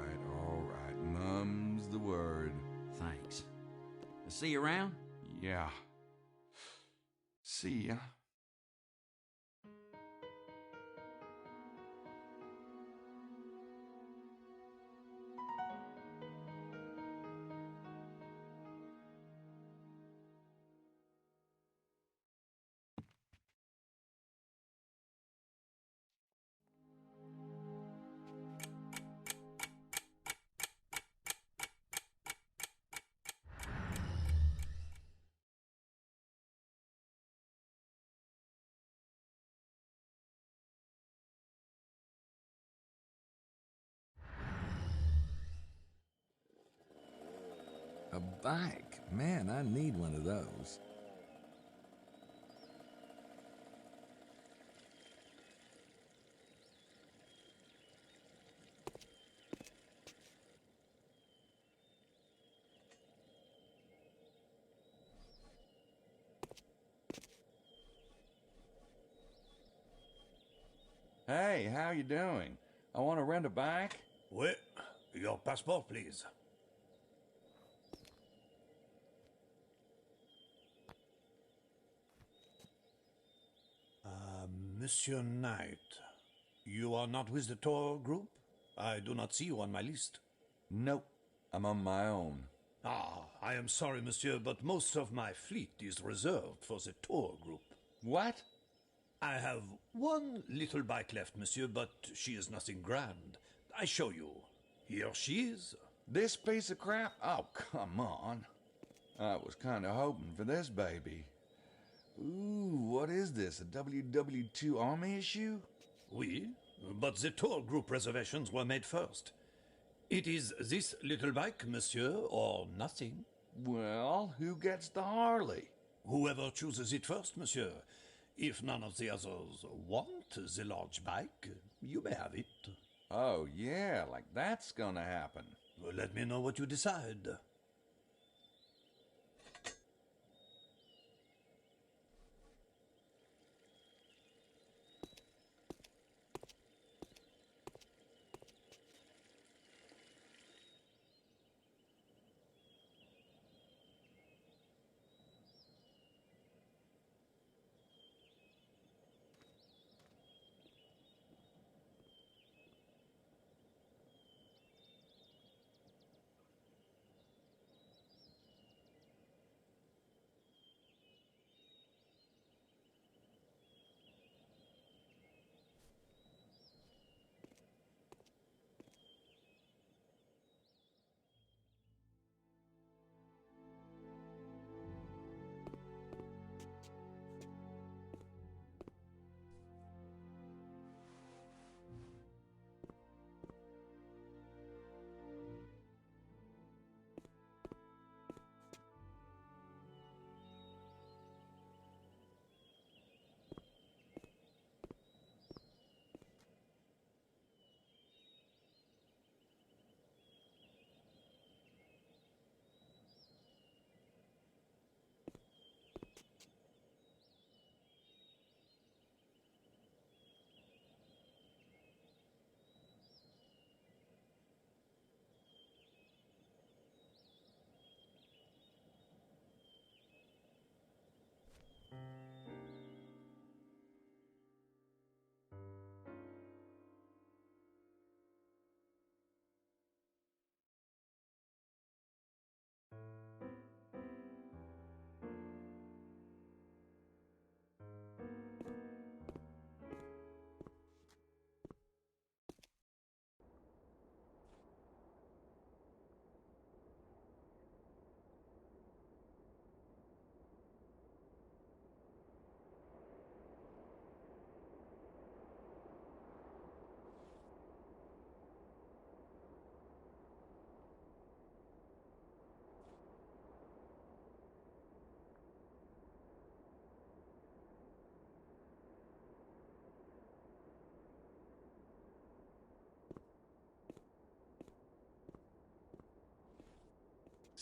Mum's the word. Thanks. See you around? Yeah. See ya. A bike? Man, I need one of those. Hey, how you doing? I want to rent a bike. Oui, your passport, please. Monsieur Knight, you are not with the tour group? I do not see you on my list. Nope, I'm on my own. Ah, I am sorry, monsieur, but most of my fleet is reserved for the tour group. What? I have one little bike left, monsieur, but she is nothing grand. I show you. Here she is. This piece of crap? Oh, come on. I was kind of hoping for this baby. Ooh, what is this, a WW2 Army issue? Oui, but the tour group reservations were made first. It is this little bike, monsieur, or nothing. Well, who gets the Harley? Whoever chooses it first, monsieur. If none of the others want the large bike, you may have it. Oh, yeah, like that's gonna happen. Well, let me know what you decide.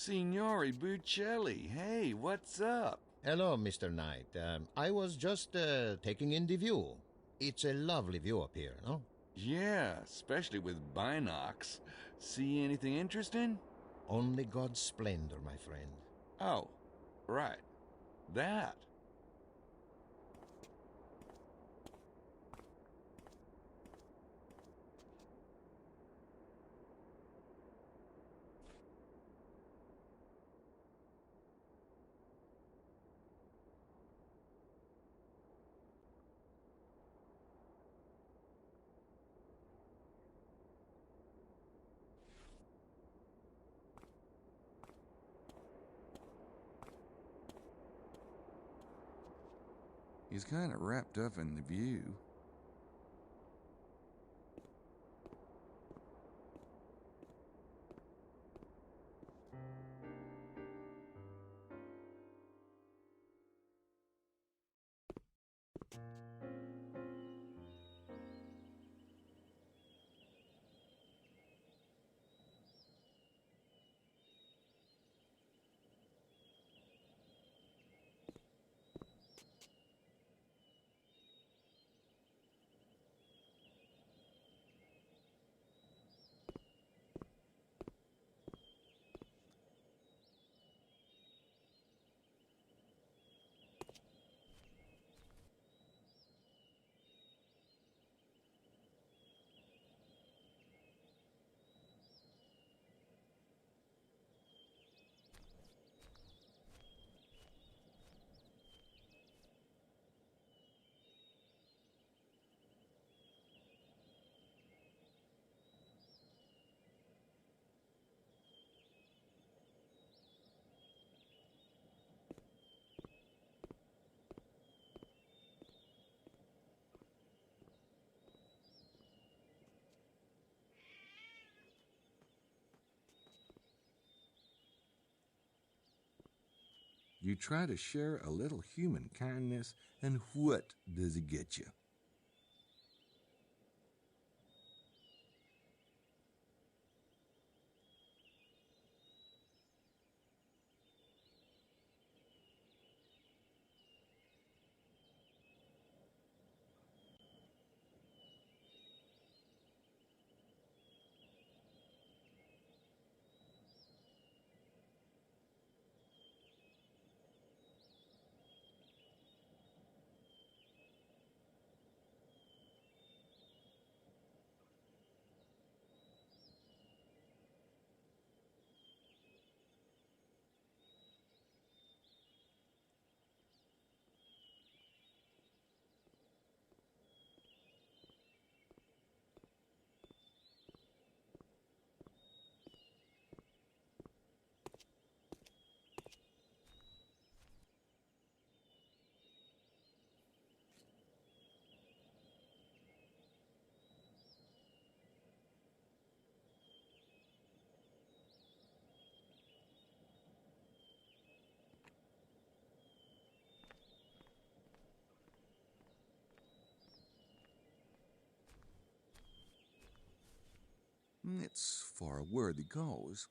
Signore Buccelli, hey, what's up? Hello, Mr. Knight. I was just taking in the view. It's a lovely view up here, no? Yeah, especially with binocs. See anything interesting? Only God's splendor, my friend. Oh, right. That. He's kind of wrapped up in the view. You try to share a little human kindness, and what does it get you? It's for a worthy cause.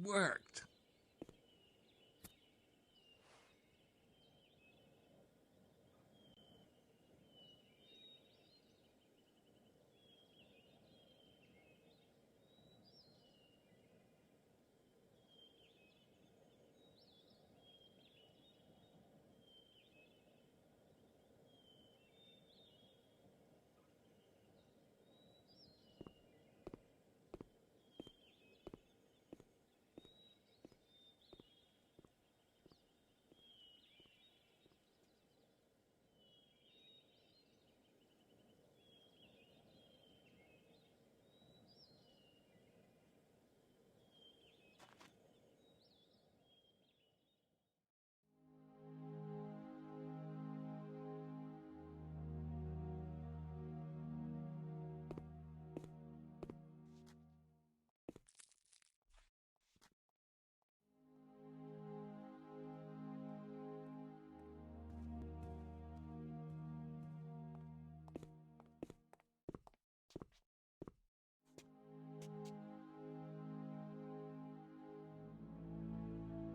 worked.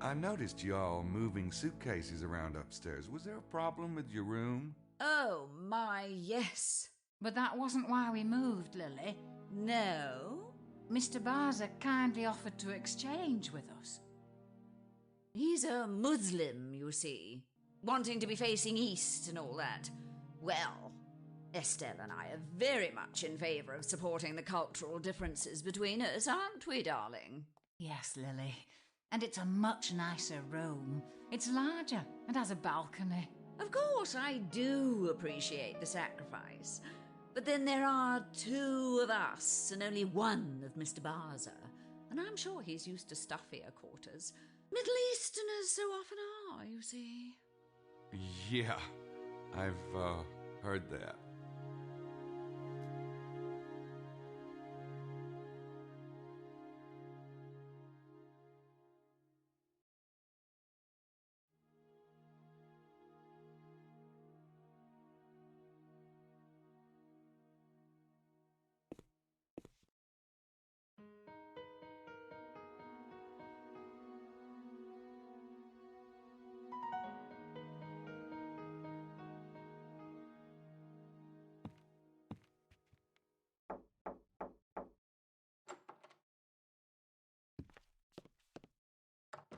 I noticed y'all moving suitcases around upstairs. Was there a problem with your room? Oh, my, yes. But that wasn't why we moved, Lily. No? Mr. Barza kindly offered to exchange with us. He's a Muslim, you see, wanting to be facing east and all that. Well, Estelle and I are very much in favour of supporting the cultural differences between us, aren't we, darling? Yes, Lily. And it's a much nicer room. It's larger and has a balcony. Of course, I do appreciate the sacrifice. But then there are two of us and only one of Mr. Barza. And I'm sure he's used to stuffier quarters. Middle Easterners so often are, you see. Yeah, I've heard that.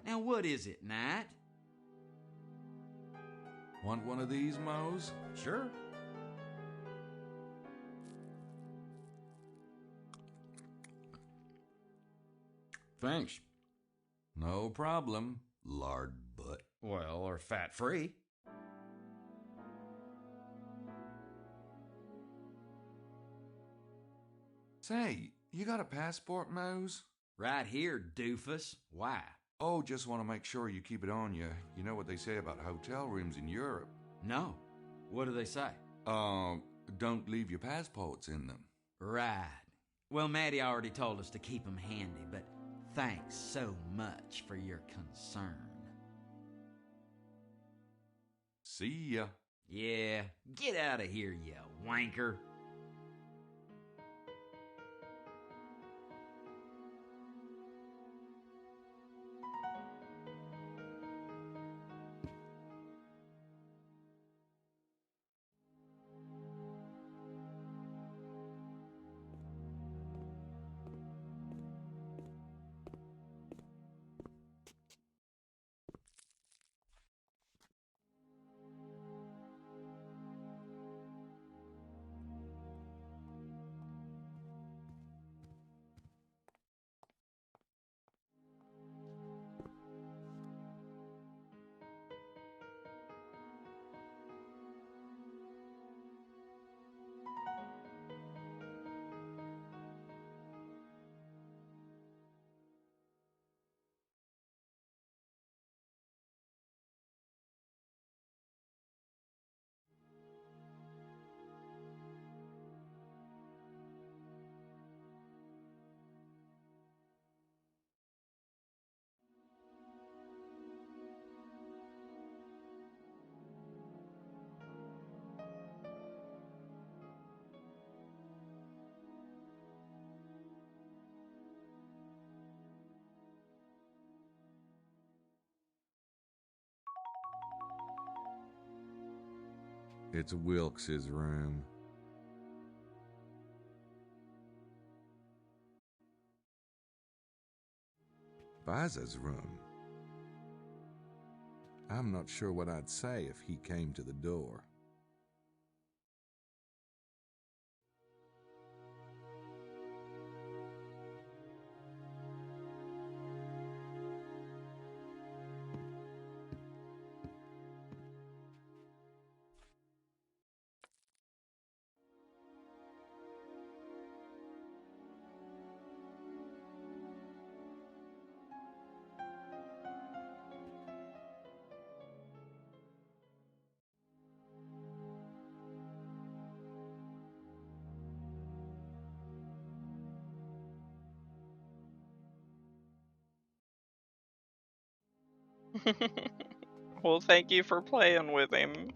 Now, what is it, Knight? Want one of these, Mose? Sure. Thanks. No problem, lard butt. Well, or fat-free. Say, you got a passport, Mose? Right here, doofus. Why? Oh, just want to make sure you keep it on you. You know what they say about hotel rooms in Europe. No. What do they say? Don't leave your passports in them. Right. Well, Maddie already told us to keep them handy, but thanks so much for your concern. See ya. Yeah, get out of here, you wanker. It's Wilkes's room. Baza's room. I'm not sure what I'd say if he came to the door. Well, thank you for playing with him.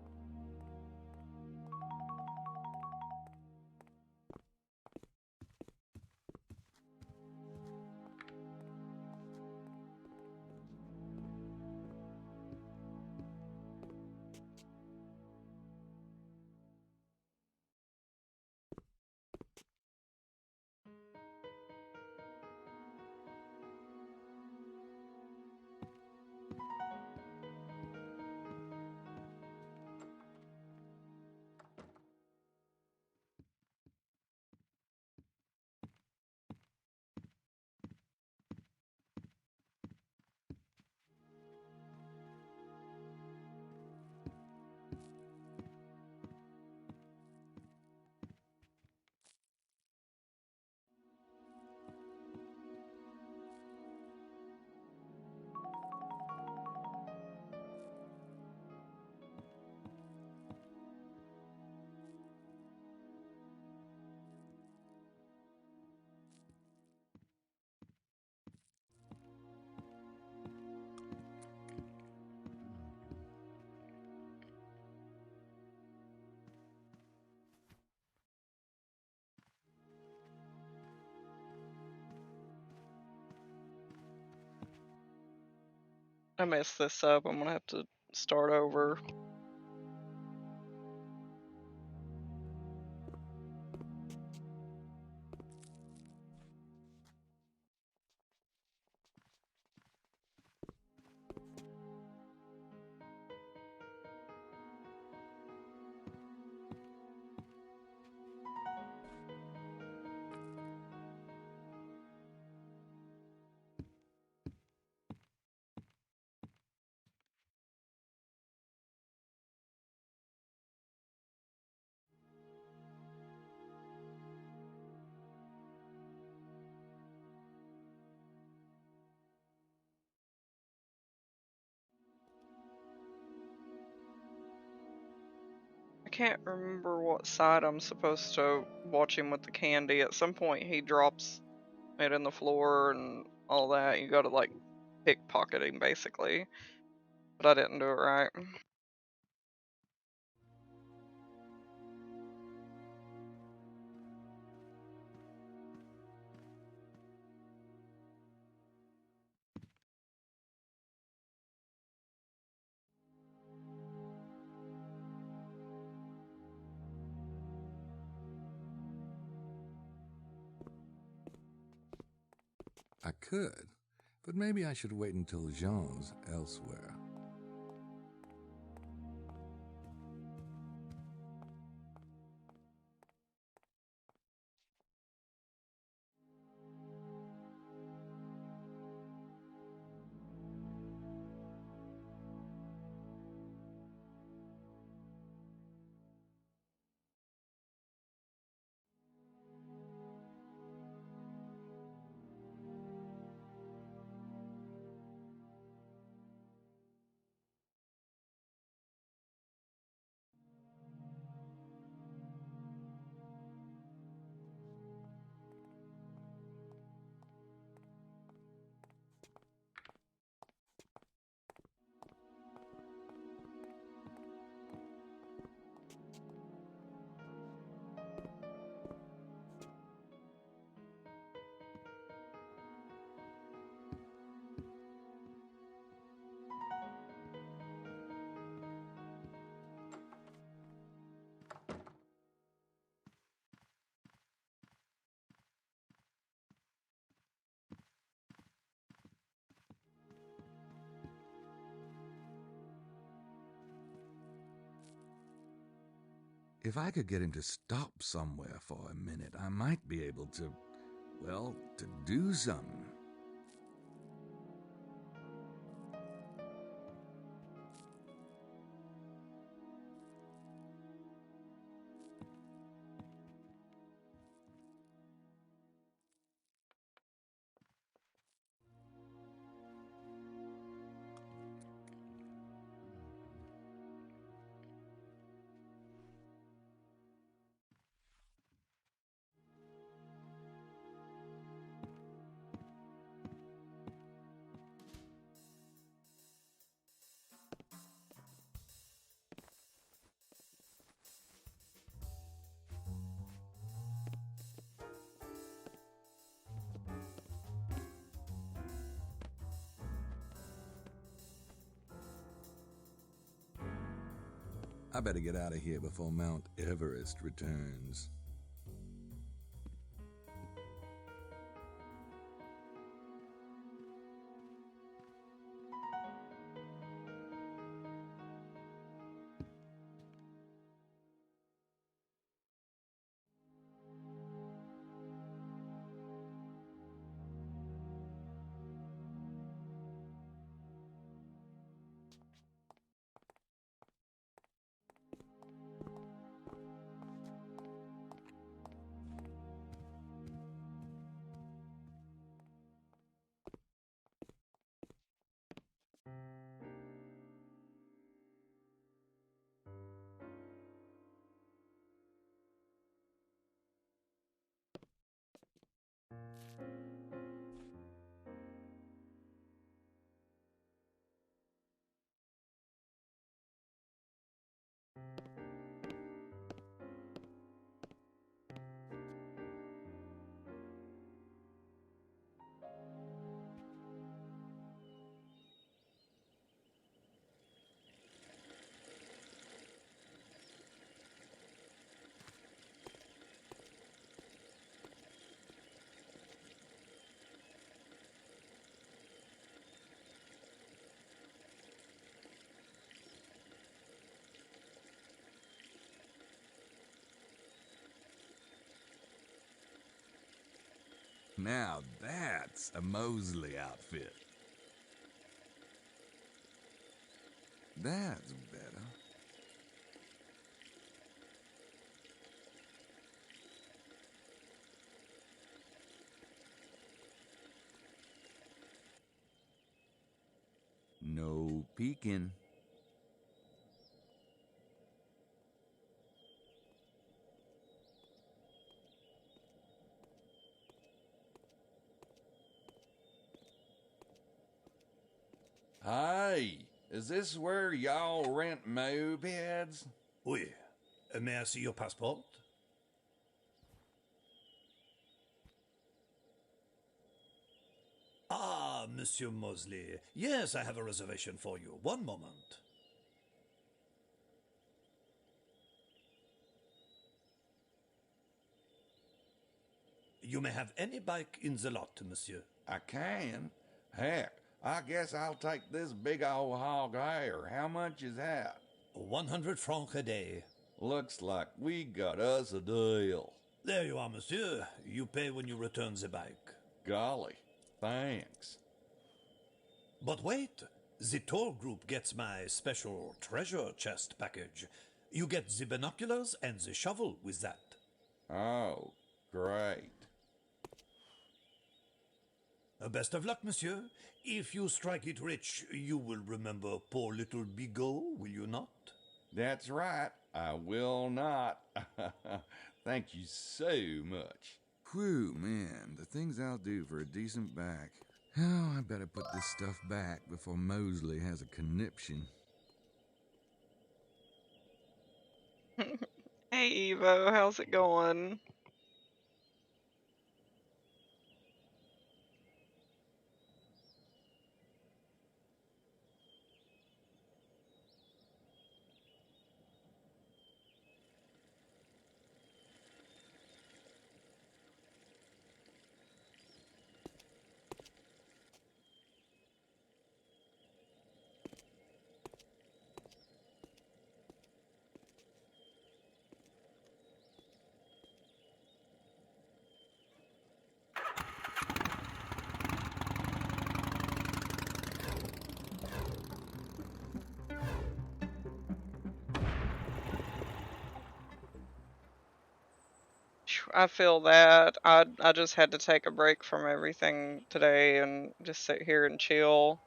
I messed this up. I'm gonna have to start over. I can't remember what side I'm supposed to watch him with the candy. At some point he drops it in the floor and all that. You gotta like pickpocket him basically. But I didn't do it right. I could, but maybe I should wait until Jean's elsewhere. If I could get him to stop somewhere for a minute, I might be able to, well, to do something. I better get out of here before Mount Everest returns. Now that's a Mosley outfit. That's better. No peeking. Hey, is this where y'all rent mopeds? Oui. May I see your passport? Ah, Monsieur Mosley. Yes, I have a reservation for you. One moment. You may have any bike in the lot, monsieur. I can. Heck, I guess I'll take this big old hog here. How much is that? 100 francs a day. Looks like we got us a deal. There you are, monsieur. You pay when you return the bike. Golly, thanks. But wait, the tour group gets my special treasure chest package. You get the binoculars and the shovel with that. Oh, great. Best of luck, monsieur. If you strike it rich, you will remember poor little Bigot, will you not? That's right, I will not. Thank you so much. Whew, man, the things I'll do for a decent back. Oh, I better put this stuff back before Mosley has a conniption. Hey Evo, how's it going? I feel that. I just had to take a break from everything today and just sit here and chill.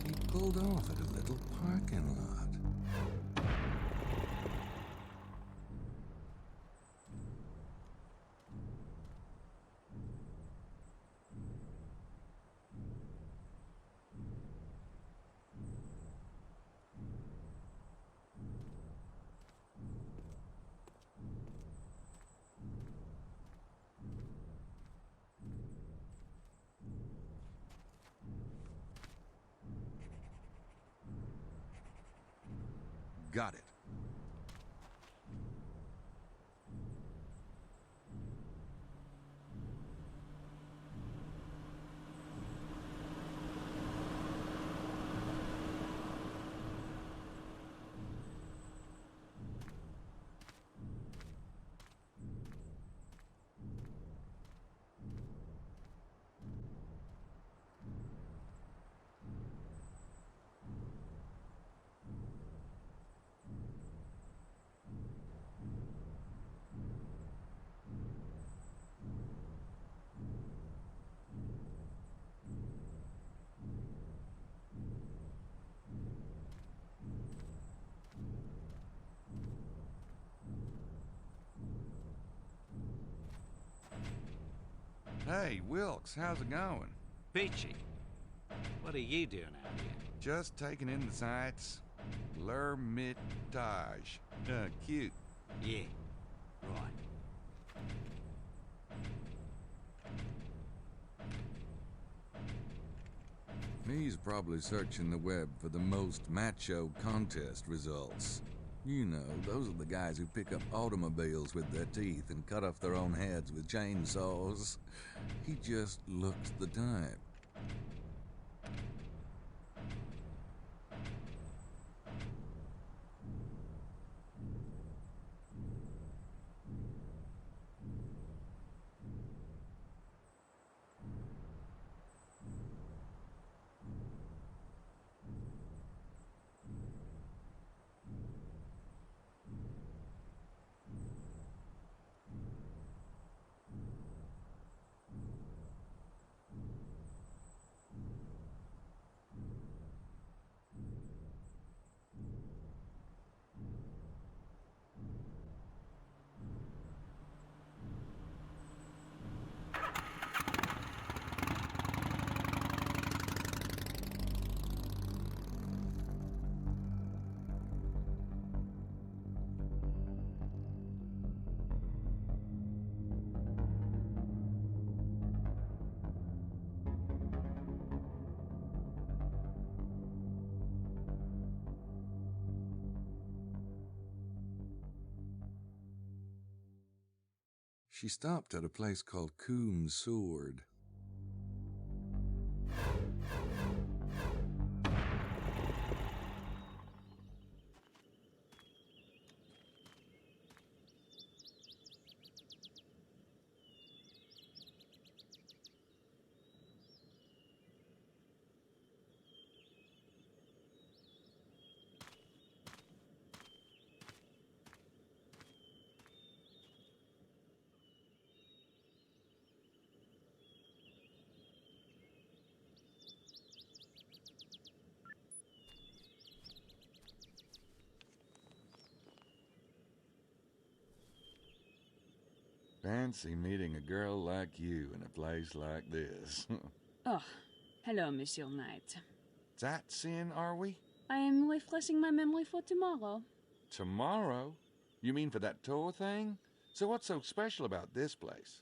He pulled off at a little parking lot. Got it. Hey, Wilkes, how's it going? Peachy, what are you doing out here? Just taking in the sights. L'Ermitage. Cute. Yeah, right. He's probably searching the web for the most macho contest results. You know, those are the guys who pick up automobiles with their teeth and cut off their own heads with chainsaws. He just looks the type. She stopped at a place called Coom's Sword. Fancy meeting a girl like you in a place like this. Oh, hello, Monsieur Knight. Sightseeing, are we? I am refreshing my memory for tomorrow. Tomorrow? You mean for that tour thing? So what's so special about this place?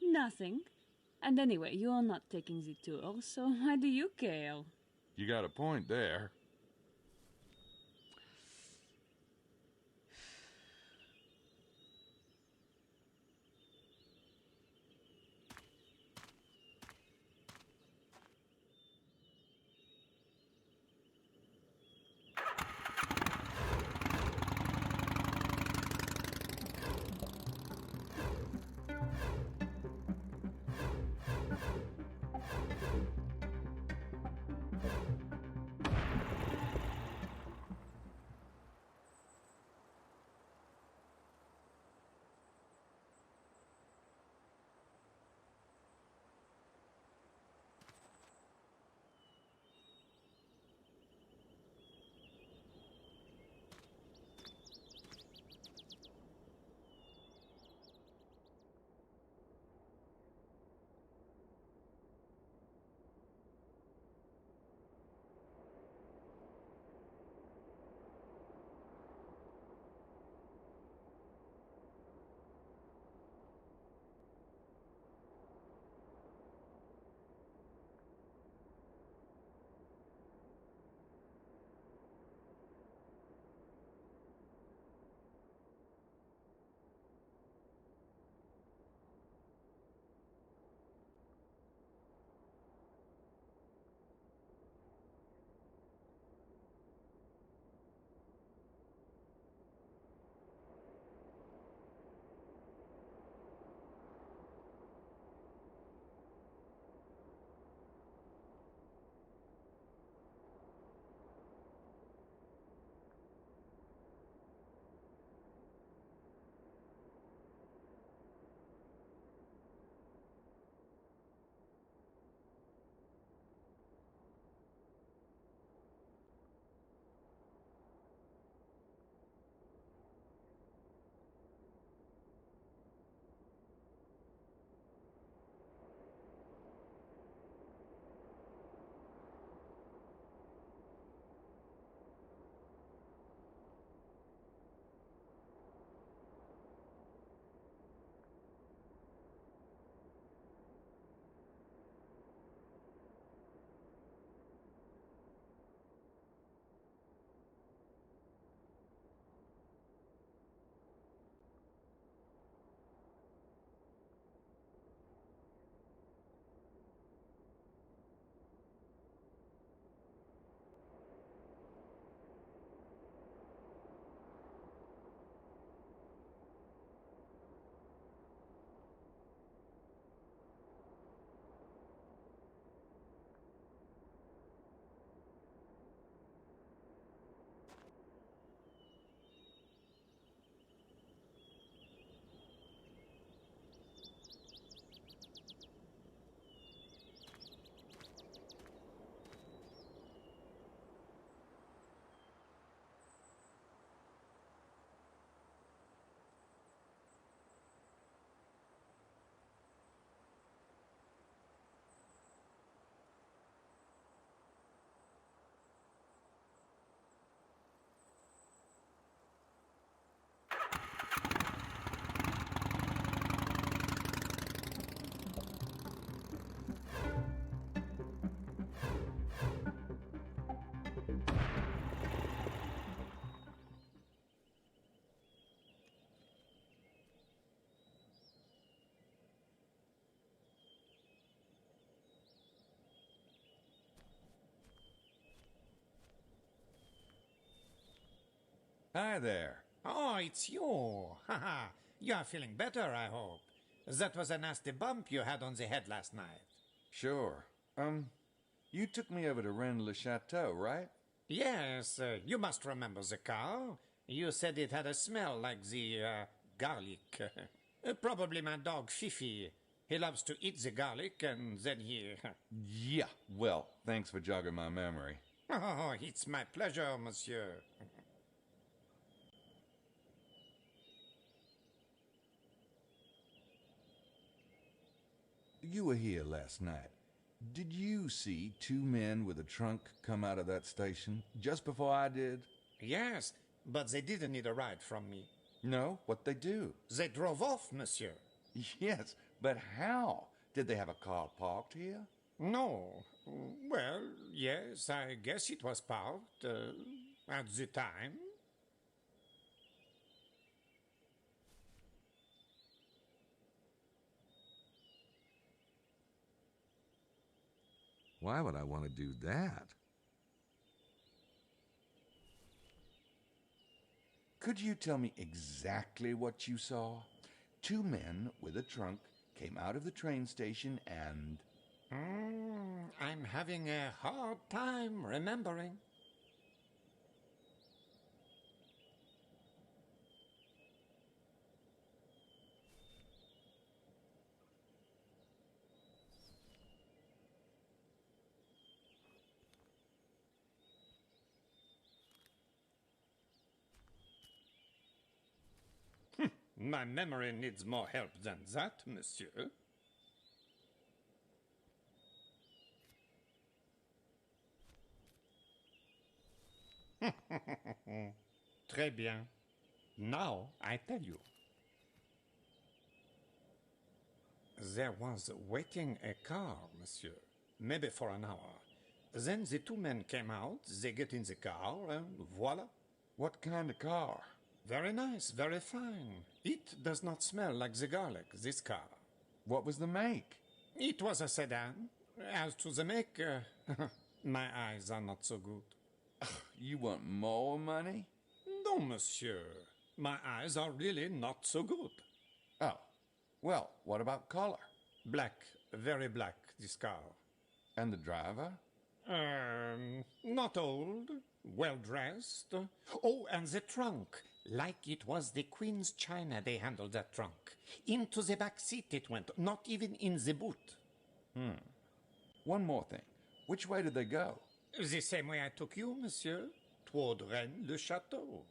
Nothing. And anyway, you are not taking the tour, so why do you care? You got a point there. Hi there. Oh, it's you. Haha. You are feeling better, I hope. That was a nasty bump you had on the head last night. Sure. You took me over to Rennes-le-Chateau, right? Yes, you must remember the car. You said it had a smell like the garlic. Probably my dog Fifi. He loves to eat the garlic and then he... Yeah, well, thanks for jogging my memory. Oh, it's my pleasure, monsieur. You were here last night. Did you see two men with a trunk come out of that station just before I did? Yes, but they didn't need a ride from me. No? What'd they do? They drove off, monsieur. Yes, but how? Did they have a car parked here? No. Well, yes, I guess it was parked at the time. Why would I want to do that? Could you tell me exactly what you saw? Two men with a trunk came out of the train station and... I'm having a hard time remembering. My memory needs more help than that, monsieur. Très bien. Now I tell you. There was waiting a car, monsieur, maybe for an hour. Then the two men came out, they get in the car, and voila. What kind of car? Very nice, very fine. It does not smell like the garlic, this car. What was the make? It was a sedan. As to the make, my eyes are not so good. You want more money? No, monsieur. My eyes are really not so good. Oh. Well, what about color? Black, very black, this car. And the driver? Not old, well dressed. Oh, and the trunk. Like it was the Queen's china they handled that trunk. Into the back seat it went, not even in the boot. One more thing. Which way did they go? The same way I took you, monsieur, toward Rennes-le-Château.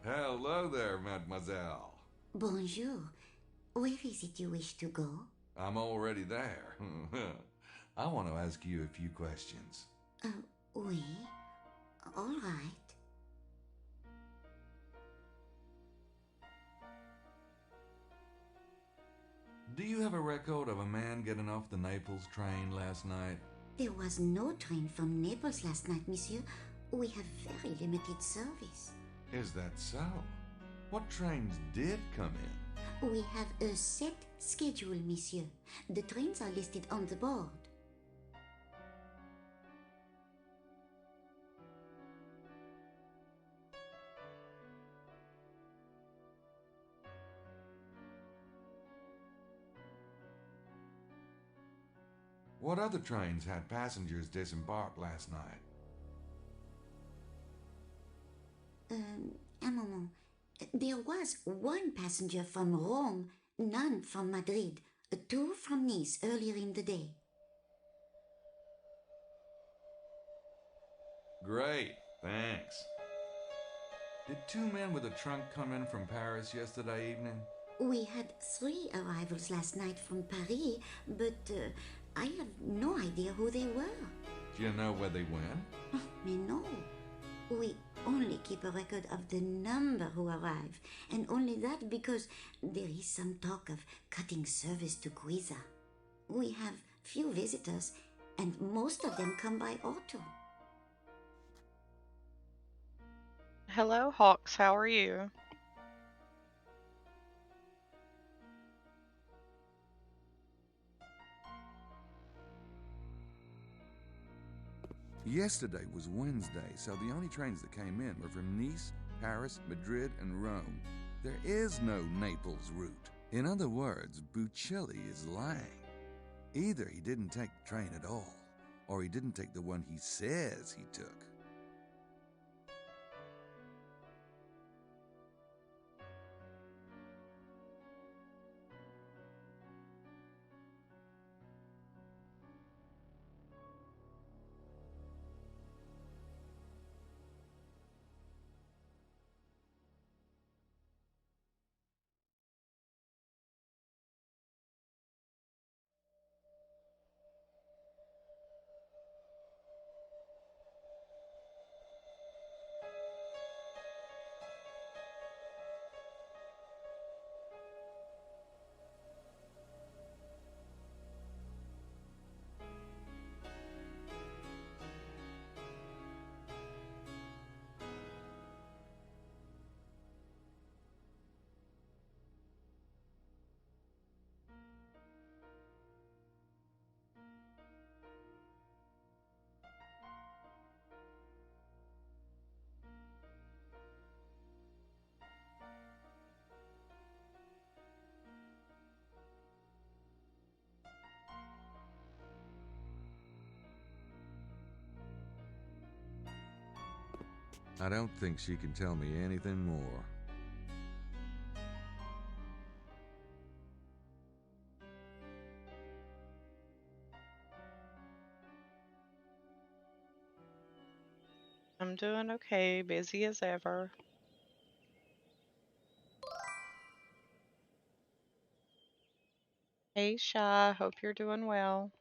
Hello there, mademoiselle. Bonjour. Where is it you wish to go? I'm already there. I want to ask you a few questions. Oui. All right. Do you have a record of a man getting off the Naples train last night? There was no train from Naples last night, monsieur. We have very limited service. Is that so? What trains did come in? We have a set schedule, monsieur. The trains are listed on the board. What other trains had passengers disembark last night? Un moment. There was one passenger from Rome, none from Madrid, two from Nice earlier in the day. Great, thanks. Did two men with a trunk come in from Paris yesterday evening? We had 3 arrivals last night from Paris, but I have no idea who they were. Do you know where they went? Me no. We only keep a record of the number who arrive, and only that because there is some talk of cutting service to Guiza. We have few visitors, and most of them come by auto. Hello, Hawks. How are you? Yesterday was Wednesday, so the only trains that came in were from Nice, Paris, Madrid, and Rome. There is no Naples route. In other words, Buccelli is lying. Either he didn't take the train at all, or he didn't take the one he says he took. I don't think she can tell me anything more. I'm doing okay, busy as ever. Hey, Shy. Hope you're doing well.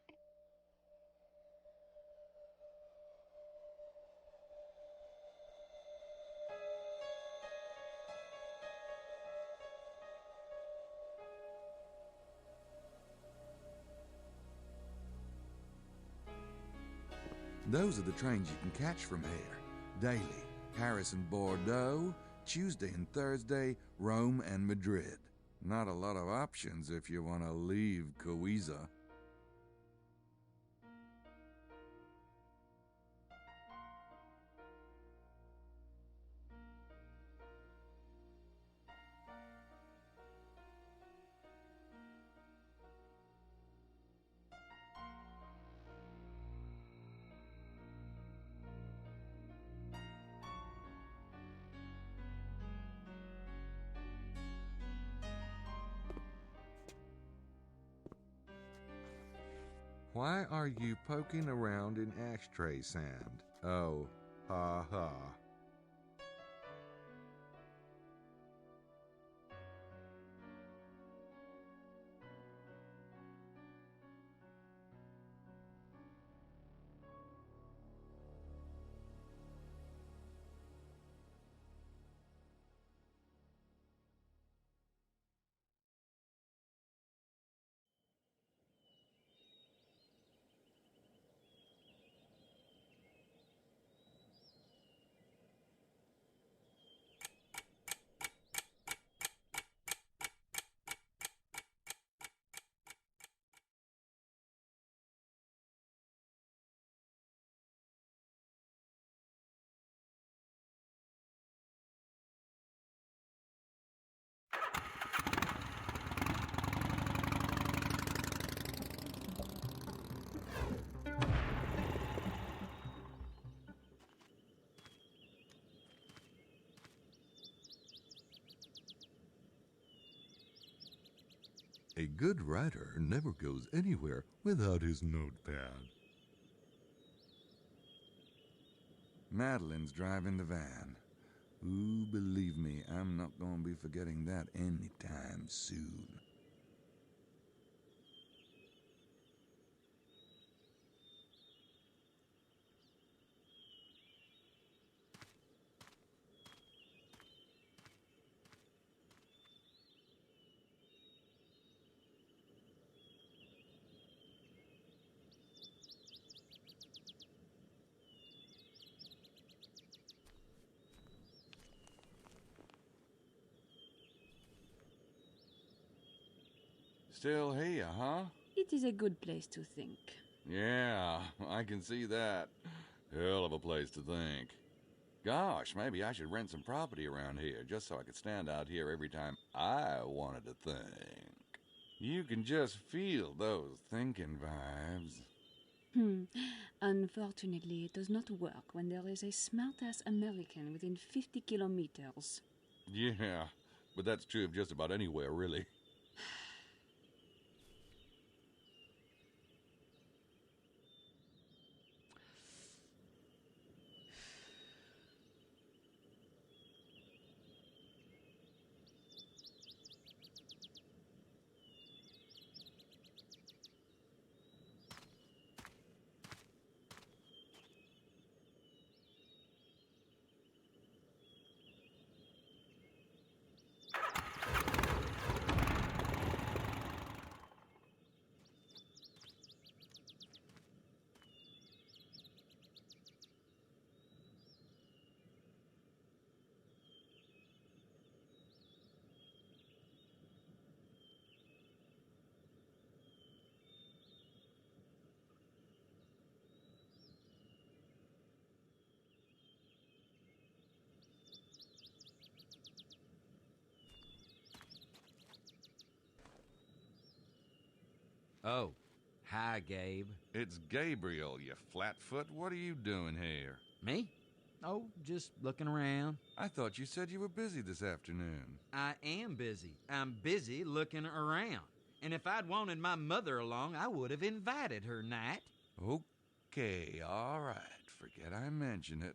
Those are the trains you can catch from here. Daily, Paris and Bordeaux, Tuesday and Thursday, Rome and Madrid. Not a lot of options if you want to leave Coiza. Why are you poking around in ashtray sand? Oh, ha ha. A good writer never goes anywhere without his notepad. Madeline's driving the van. Ooh, believe me, I'm not going to be forgetting that anytime soon. Still here, huh? It is a good place to think. Yeah, I can see that. Hell of a place to think. Gosh, maybe I should rent some property around here just so I could stand out here every time I wanted to think. You can just feel those thinking vibes. Unfortunately, it does not work when there is a smart-ass American within 50 kilometers. Yeah, but that's true of just about anywhere, really. Oh, hi, Gabe. It's Gabriel, you flatfoot. What are you doing here? Me? Oh, just looking around. I thought you said you were busy this afternoon. I am busy. I'm busy looking around. And if I'd wanted my mother along, I would have invited her, Knight. Okay, all right. Forget I mentioned it.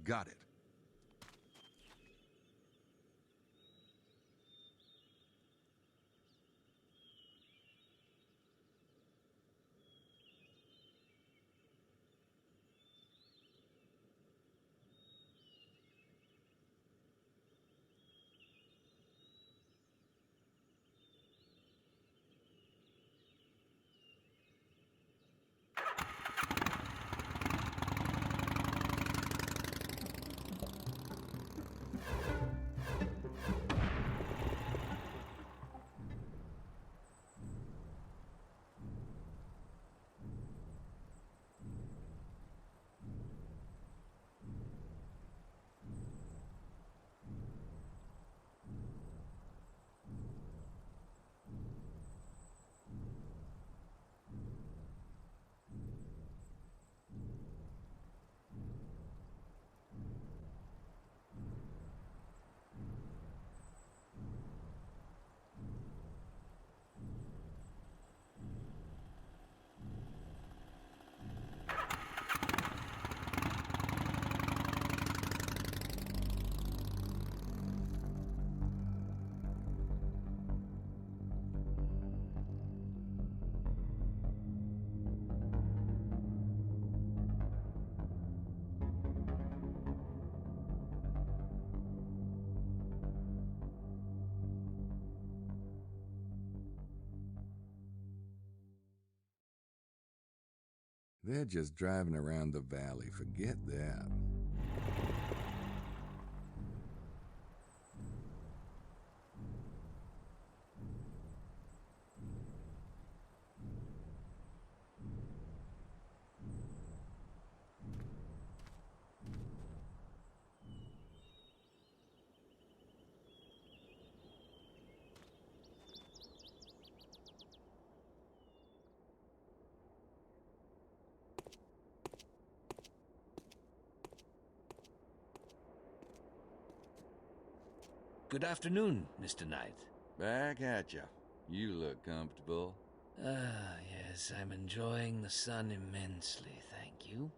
Got it. They're just driving around the valley. Forget that. Good afternoon, Mr. Knight. Back at ya. You look comfortable. Ah, yes, I'm enjoying the sun immensely, thank you.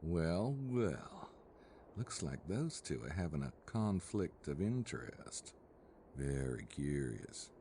Well, well. Looks like those two are having a conflict of interest. Very curious.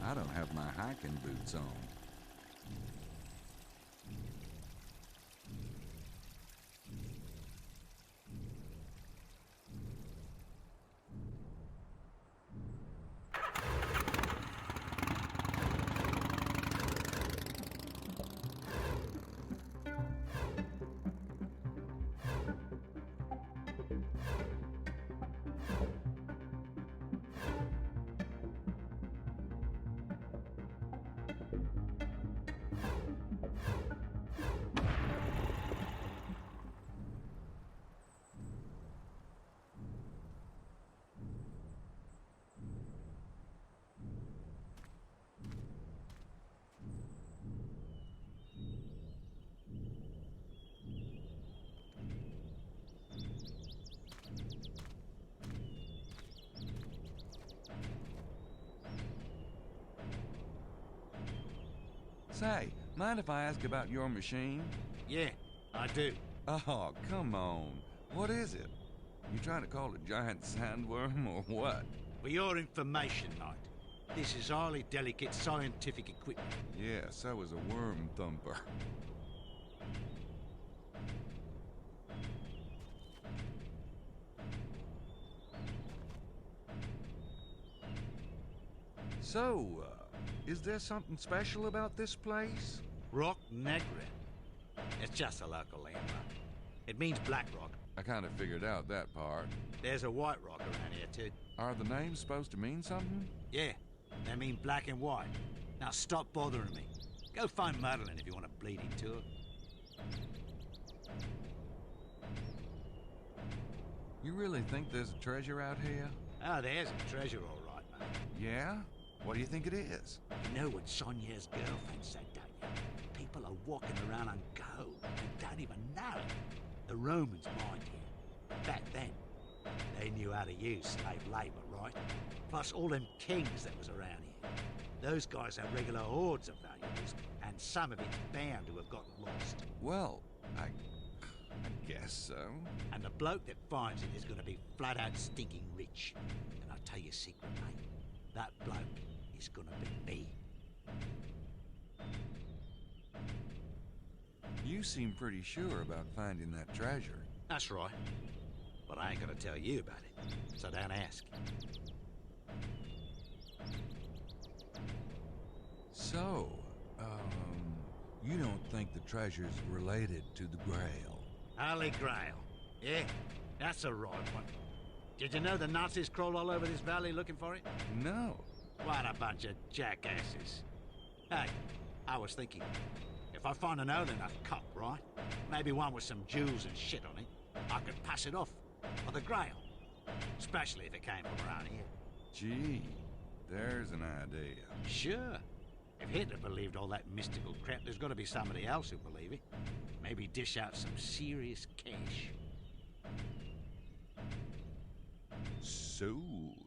I don't have my hiking boots on. Say, mind if I ask about your machine? Yeah, I do. Oh, come on. What is it? You trying to call a giant sandworm or what? For your information, Knight, this is highly delicate scientific equipment. Yeah, so is a worm thumper. So, is there something special about this place? Rock Negra. It's just a local landmark. It means black rock. I kind of figured out that part. There's a white rock around here, too. Are the names supposed to mean something? Yeah, they mean black and white. Now stop bothering me. Go find Madeline if you want a bleeding tour. You really think there's a treasure out here? Oh, there's a treasure, all right, mate. Yeah? What do you think it is? You know what Sonia's girlfriend said, don't you? People are walking around on gold and don't even know it. The Romans, mind you. Back then, they knew how to use slave labour, right? Plus all them kings that was around here. Those guys have regular hordes of valuables, and some of it's bound to have gotten lost. Well, I guess so. And the bloke that finds it is going to be flat out stinking rich. And I'll tell you a secret, mate. That bloke is going to be me. You seem pretty sure about finding that treasure. That's right. But I ain't going to tell you about it, so don't ask. So, you don't think the treasure's related to the Grail? Holy Grail. Yeah, that's a right one. Did you know the Nazis crawled all over this valley looking for it? No. What a bunch of jackasses. Hey, I was thinking, if I find an old enough cup, right? Maybe one with some jewels and shit on it, I could pass it off for the Grail. Especially if it came from around here. Gee, there's an idea. Sure. If Hitler believed all that mystical crap, there's got to be somebody else who believe it. Maybe dish out some serious cash. So,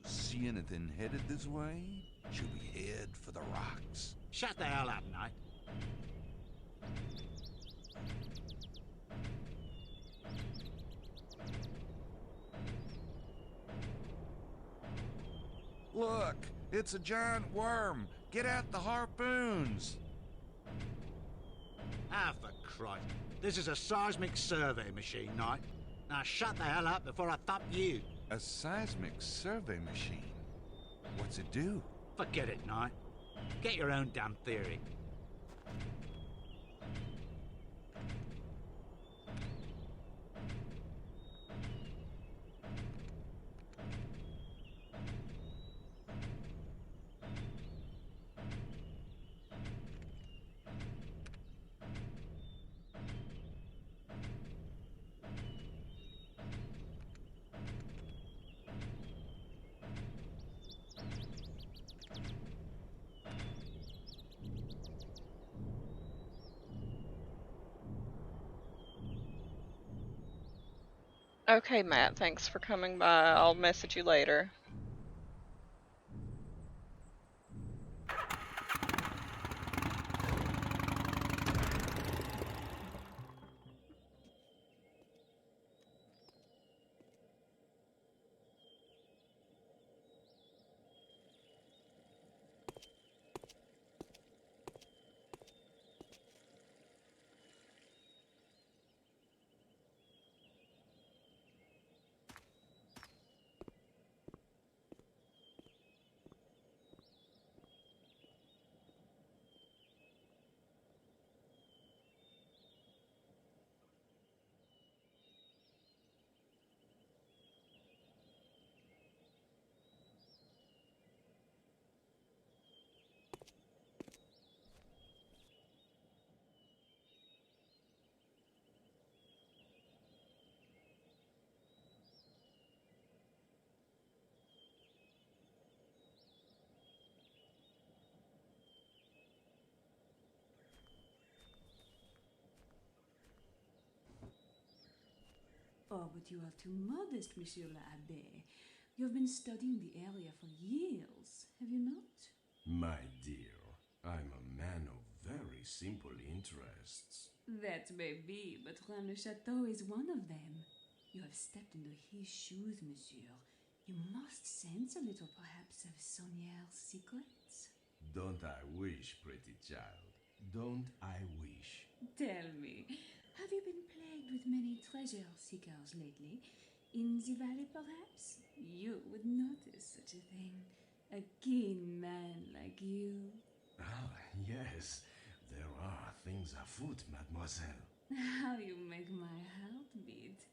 see anything headed this way? Should we head for the rocks? Shut the hell up, Knight. Look, it's a giant worm. Get out the harpoons. Ah, for Christ. This is a seismic survey machine, Knight. Now shut the hell up before I thump you. A seismic survey machine? What's it do? Forget it, Knight. Get your own damn theory. Okay, Matt, thanks for coming by. I'll message you later. Oh, but you are too modest, Monsieur l'Abbé. You have been studying the area for years, have you not? My dear, I'm a man of very simple interests. That may be, but Rennes-le-Château is one of them. You have stepped into his shoes, monsieur. You must sense a little, perhaps, of Sonia's secrets. Don't I wish, pretty child? Don't I wish? Tell me, have you been plagued with many treasure seekers lately? In the valley, perhaps? You would notice such a thing. A keen man like you. Ah, yes. There are things afoot, mademoiselle. How you make my heart beat.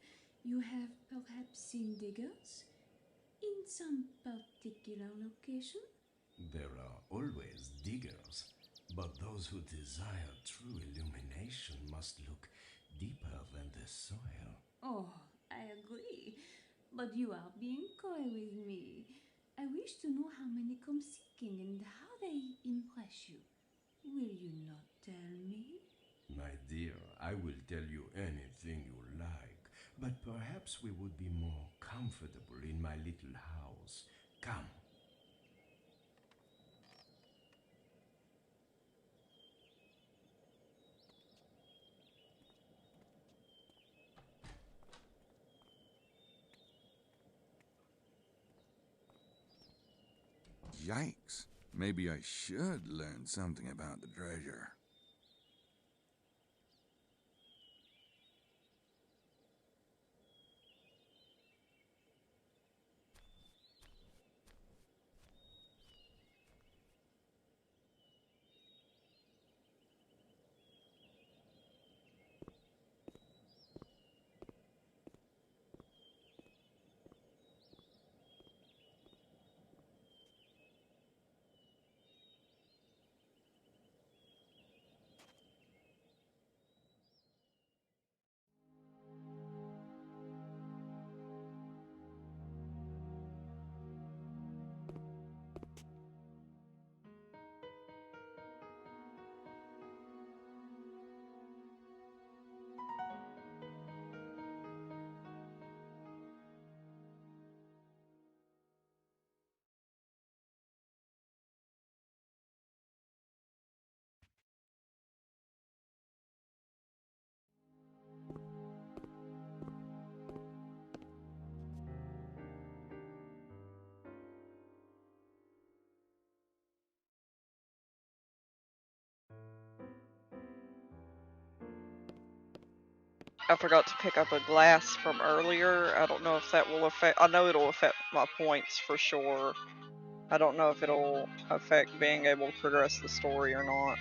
You have perhaps seen diggers? In some particular location? There are always diggers, but those who desire true illumination must look deeper than the soil. Oh, I agree. But you are being coy with me. I wish to know how many come seeking and how they impress you. Will you not tell me? My dear, I will tell you anything you like, but perhaps we would be more comfortable in my little house. Come. Yikes. Maybe I should learn something about the treasure. I forgot to pick up a glass from earlier. I don't know if that will affect. I know it'll affect my points for sure. I don't know if it'll affect being able to progress the story or not.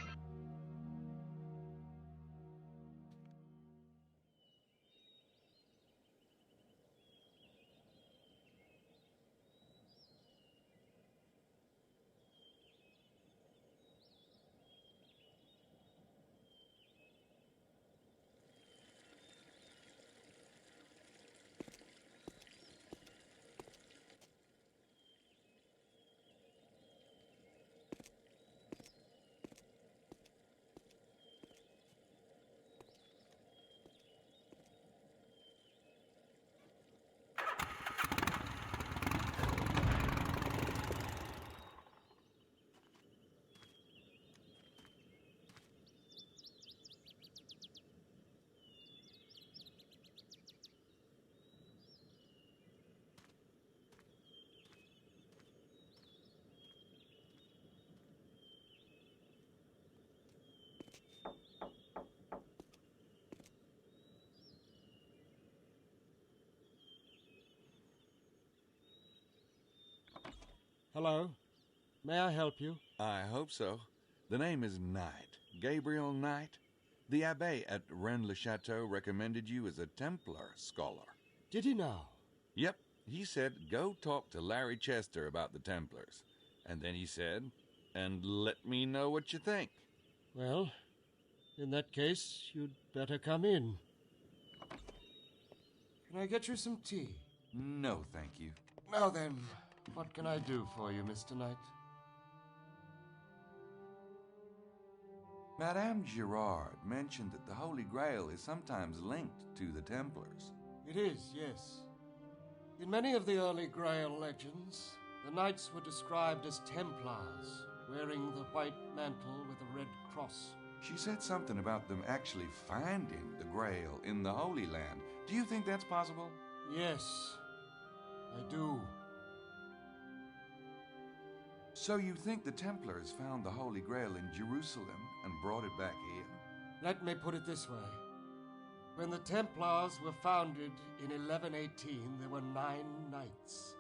Hello. May I help you? I hope so. The name is Knight. Gabriel Knight. The Abbé at Rennes-le-Chateau recommended you as a Templar scholar. Did he now? Yep. He said, go talk to Larry Chester about the Templars. And then he said, and let me know what you think. Well, in that case, you'd better come in. Can I get you some tea? No, thank you. Now then, what can I do for you, Mr. Knight? Madame Girard mentioned that the Holy Grail is sometimes linked to the Templars. It is, yes. In many of the early Grail legends, the knights were described as Templars, wearing the white mantle with a red cross. She said something about them actually finding the Grail in the Holy Land. Do you think that's possible? Yes, I do. So you think the Templars found the Holy Grail in Jerusalem and brought it back here? Let me put it this way. When the Templars were founded in 1118, there were 9 knights.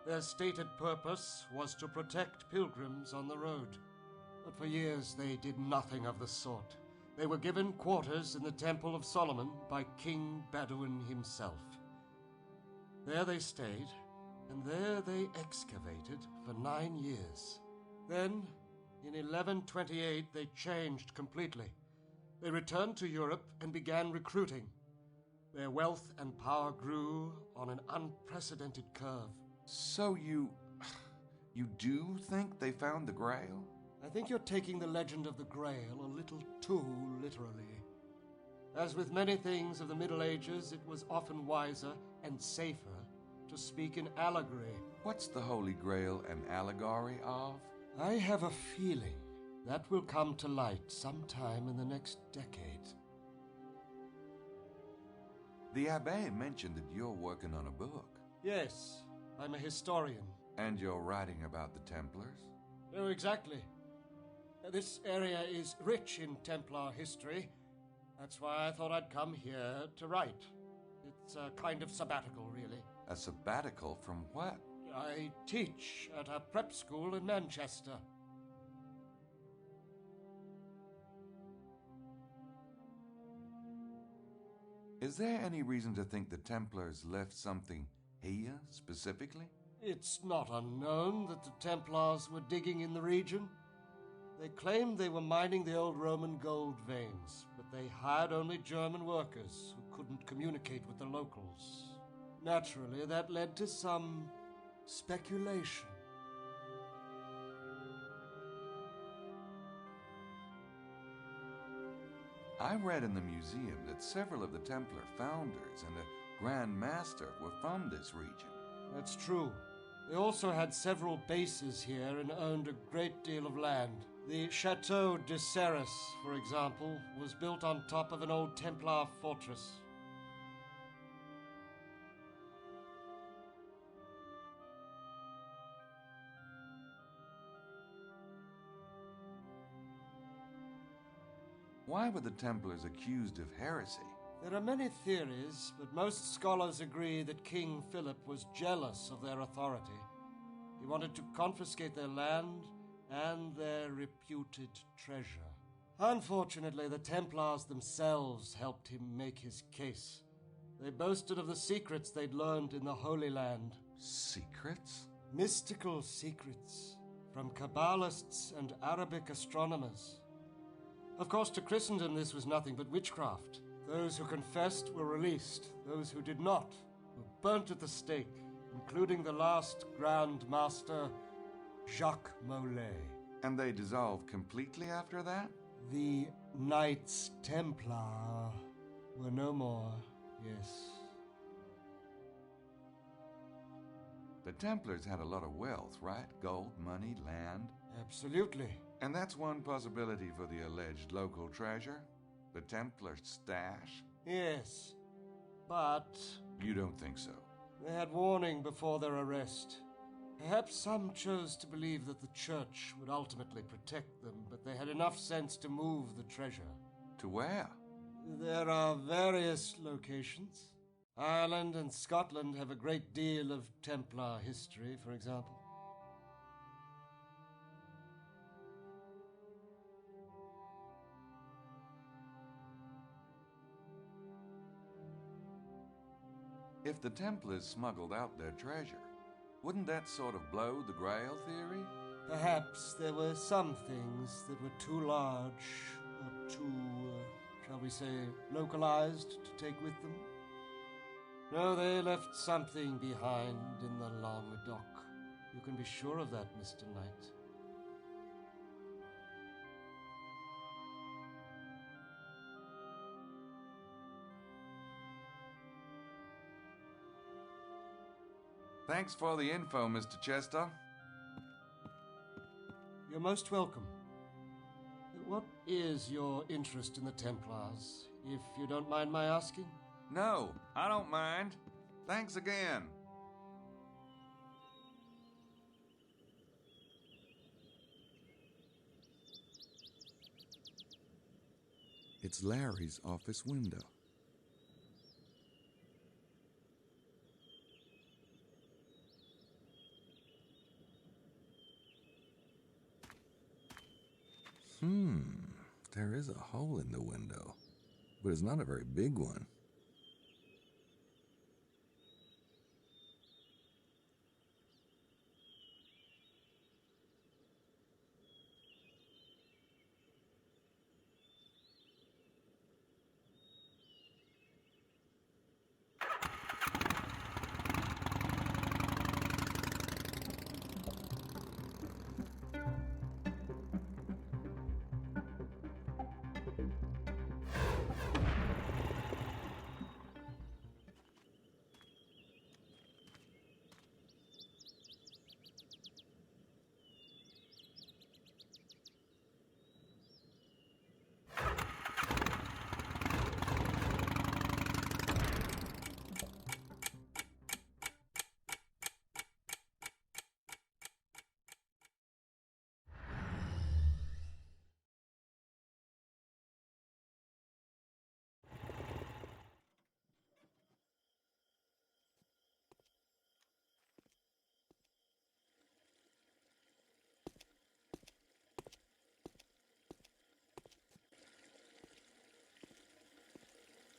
Their stated purpose was to protect pilgrims on the road. But for years they did nothing of the sort. They were given quarters in the Temple of Solomon by King Bedouin himself. There they stayed, and there they excavated for 9 years. Then, in 1128, they changed completely. They returned to Europe and began recruiting. Their wealth and power grew on an unprecedented curve. So You do think they found the Grail? I think you're taking the legend of the Grail a little too literally. As with many things of the Middle Ages, it was often wiser and safer to speak in allegory. What's the Holy Grail an allegory of? I have a feeling that will come to light sometime in the next decade. The Abbé mentioned that you're working on a book. Yes, I'm a historian. And you're writing about the Templars? Oh, exactly. This area is rich in Templar history. That's why I thought I'd come here to write. It's a kind of sabbatical, really. A sabbatical from what? I teach at a prep school in Manchester. Is there any reason to think the Templars left something here, specifically? It's not unknown that the Templars were digging in the region. They claimed they were mining the old Roman gold veins, but they hired only German workers who couldn't communicate with the locals. Naturally, that led to some speculation. I read in the museum that several of the Templar founders and the Grand Master were from this region. That's true. They also had several bases here and owned a great deal of land. The Chateau de Serres, for example, was built on top of an old Templar fortress. Why were the Templars accused of heresy? There are many theories, but most scholars agree that King Philip was jealous of their authority. He wanted to confiscate their land and their reputed treasure. Unfortunately, the Templars themselves helped him make his case. They boasted of the secrets they'd learned in the Holy Land. Secrets? Mystical secrets from Kabbalists and Arabic astronomers. Of course, to Christendom this was nothing but witchcraft. Those who confessed were released. Those who did not were burnt at the stake, including the last Grand Master, Jacques Molay. And they dissolved completely after that? The Knights Templar were no more, yes. The Templars had a lot of wealth, right? Gold, money, land. Absolutely. And that's one possibility for the alleged local treasure? The Templar stash? Yes, but... You don't think so? They had warning before their arrest. Perhaps some chose to believe that the church would ultimately protect them, but they had enough sense to move the treasure. To where? There are various locations. Ireland and Scotland have a great deal of Templar history, for example. If the Templars smuggled out their treasure, wouldn't that sort of blow the Grail theory? Perhaps there were some things that were too large or too, shall we say, localized to take with them. No, they left something behind in the Languedoc. You can be sure of that, Mr. Knight. Thanks for the info, Mr. Chester. You're most welcome. What is your interest in the Templars, if you don't mind my asking? No, I don't mind. Thanks again. It's Larry's office window. There is a hole in the window, but it's not a very big one.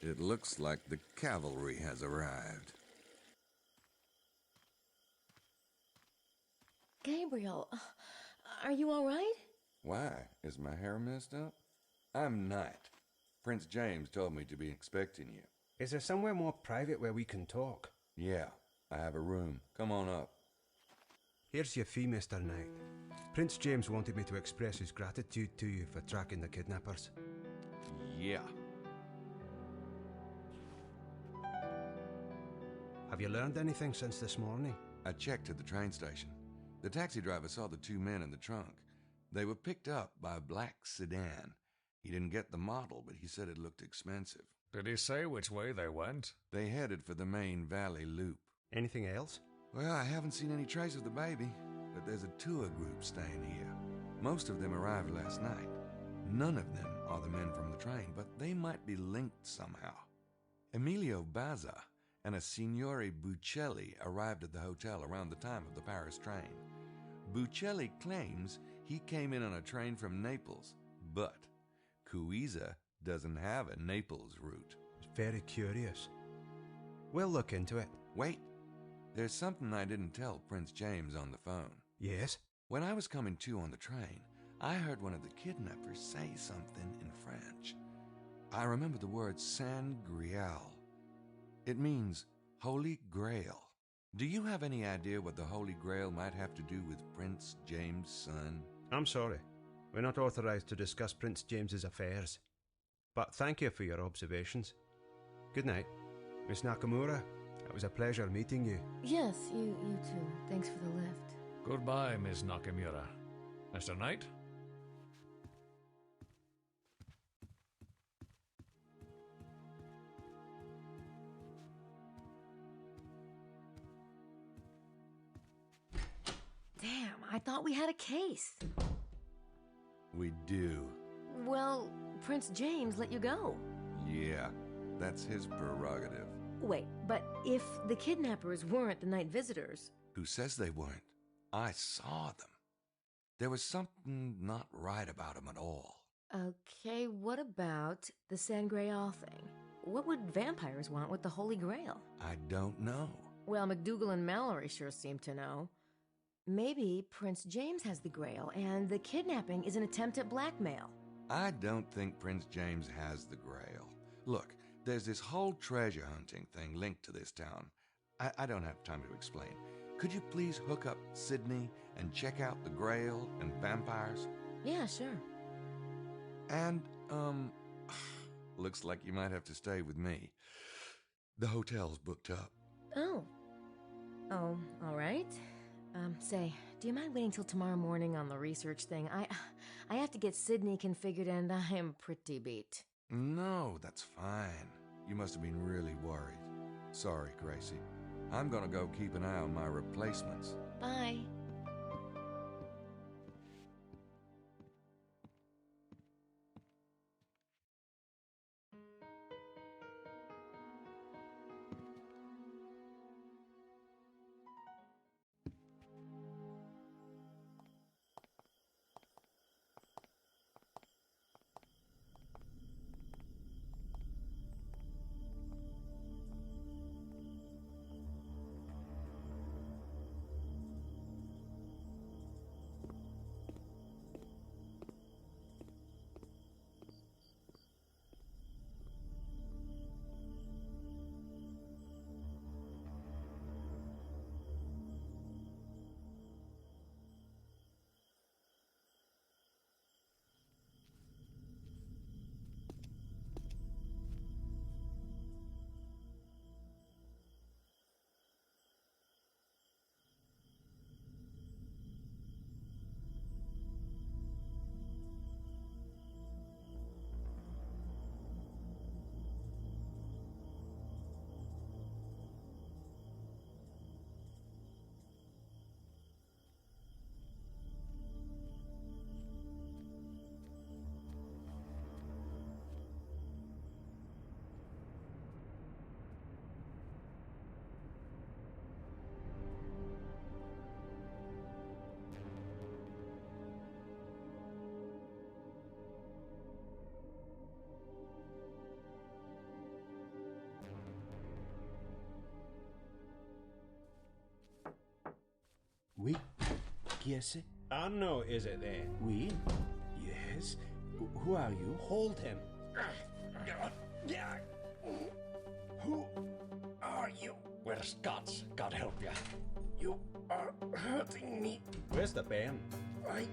It looks like the cavalry has arrived. Gabriel, are you all right? Why? Is my hair messed up? I'm Knight. Prince James told me to be expecting you. Is there somewhere more private where we can talk? Yeah, I have a room. Come on up. Here's your fee, Mr. Knight. Prince James wanted me to express his gratitude to you for tracking the kidnappers. Yeah. Have you learned anything since this morning? I checked at the train station. The taxi driver saw the two men in the trunk. They were picked up by a black sedan. He didn't get the model, but he said it looked expensive. Did he say which way they went? They headed for the main valley loop. Anything else? Well, I haven't seen any trace of the baby, but there's a tour group staying here. Most of them arrived last night. None of them are the men from the train, but they might be linked somehow. Emilio Bazza and a Signore Buccelli arrived at the hotel around the time of the Paris train. Buccelli claims he came in on a train from Naples, but Cuiza doesn't have a Naples route. Very curious. We'll look into it. Wait, there's something I didn't tell Prince James on the phone. Yes? When I was coming to on the train, I heard one of the kidnappers say something in French. I remember the word Sangreal. It means Holy Grail. Do you have any idea what the Holy Grail might have to do with Prince James' son? I'm sorry. We're not authorized to discuss Prince James's affairs. But thank you for your observations. Good night. Miss Nakamura, it was a pleasure meeting you. Yes, you too. Thanks for the lift. Goodbye, Miss Nakamura. Mr. Knight? Damn, I thought we had a case. We do. Well, Prince James let you go. Yeah, that's his prerogative. Wait, but if the kidnappers weren't the night visitors... Who says they weren't? I saw them. There was something not right about them at all. Okay, what about the Sangreal thing? What would vampires want with the Holy Grail? I don't know. Well, McDougal and Mallory sure seem to know. Maybe Prince James has the Grail, and the kidnapping is an attempt at blackmail. I don't think Prince James has the Grail. Look, there's this whole treasure hunting thing linked to this town. I don't have time to explain. Could you please hook up Sydney and check out the Grail and vampires? Yeah, sure. And, looks like you might have to stay with me. The hotel's booked up. Oh, all right. Say, do you mind waiting till tomorrow morning on the research thing? I have to get Sydney configured and I am pretty beat. No, that's fine. You must have been really worried. Sorry, Gracie. I'm gonna go keep an eye on my replacements. Bye. qui est-ce? Arnaud, is it then? Oui. Yes. Who are you? Hold him. Who are you? We're Scots, God help you. You are hurting me. Where's the bairn? I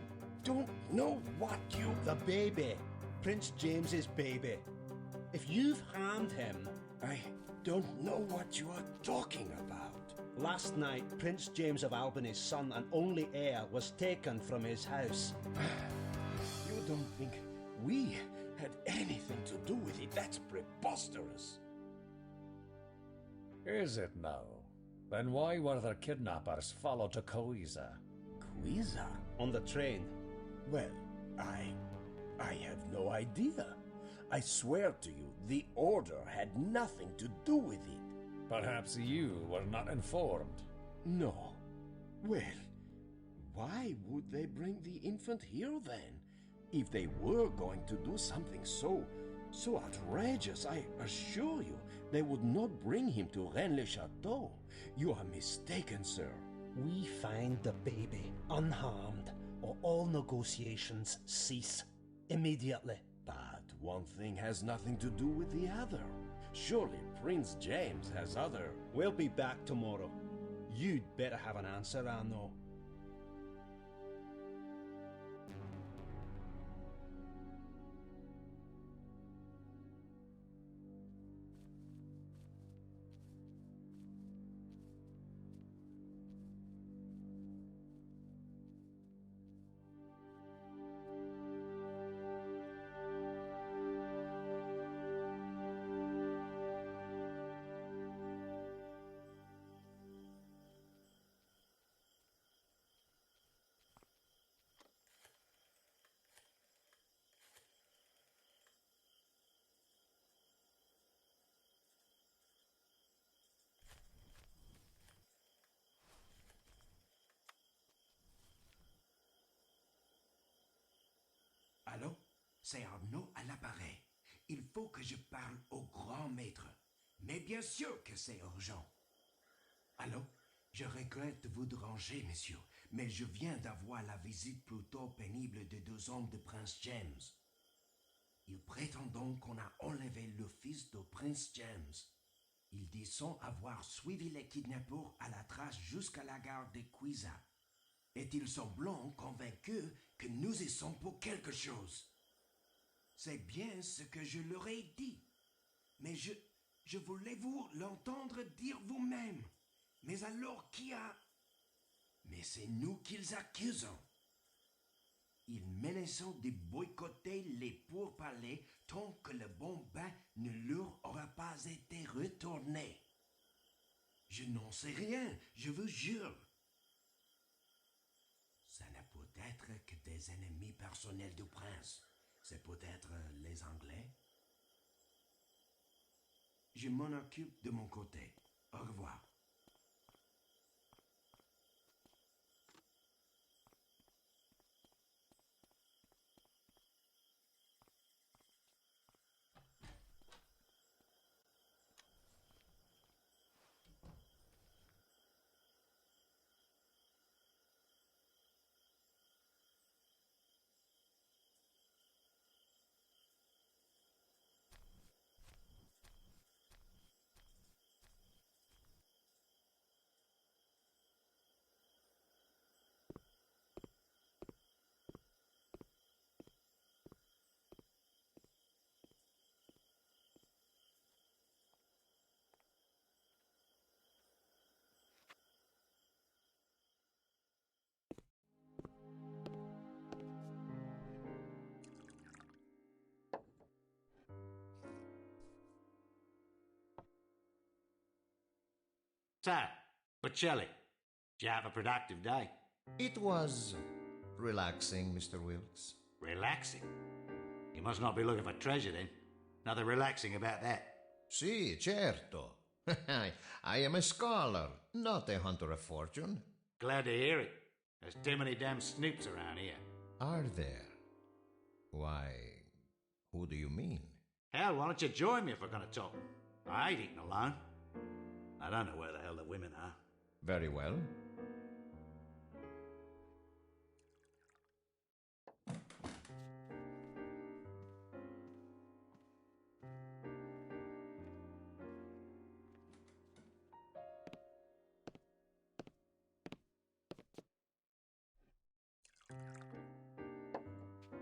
don't know what you... The baby. Prince James's baby. If you've harmed him... I don't know what you are talking about. Last night, Prince James of Albany's son and only heir was taken from his house. You don't think we had anything to do with it? That's preposterous. Is it now? Then why were their kidnappers followed to Coisa? Coisa? On the train. Well, I have no idea. I swear to you, the Order had nothing to do with it. Perhaps you were not informed. No. Well, why would they bring the infant here then? If they were going to do something so outrageous, I assure you, they would not bring him to Rennes-le-Château. You are mistaken, sir. We find the baby unharmed, or all negotiations cease immediately. But one thing has nothing to do with the other. Surely Prince James has other... We'll be back tomorrow. You'd better have an answer, Arnaud. Allô? C'est Arnaud à l'appareil. Il faut que je parle au grand maître. Mais bien sûr que c'est urgent. Allô? Je regrette de vous déranger, messieurs, mais je viens d'avoir la visite plutôt pénible de 2 hommes de Prince James. Ils prétendent donc qu'on a enlevé le fils de Prince James. Ils disent avoir suivi les kidnappeurs à la trace jusqu'à la gare de Cuisa. Et ils semblent convaincus que nous y sommes pour quelque chose. C'est bien ce que je leur ai dit. Mais je voulais vous l'entendre dire vous-même. Mais alors qui a... Mais c'est nous qu'ils accusent. Ils menacent de boycotter les pourparlers tant que le bon bain ne leur aura pas été retourné. Je n'en sais rien, je vous jure. Ça ne peut être que des ennemis personnels du prince. C'est peut-être les Anglais. Je m'en occupe de mon côté. Au revoir. So, Bocelli, did you have a productive day? It was relaxing, Mr. Wilkes. Relaxing? You must not be looking for treasure then. Nothing relaxing about that. Sì, certo. I am a scholar, not a hunter of fortune. Glad to hear it. There's too many damn snoops around here. Are there? Why, who do you mean? Hell, why don't you join me if we're going to talk? I ain't eating alone. I don't know where the hell the women are. Very well.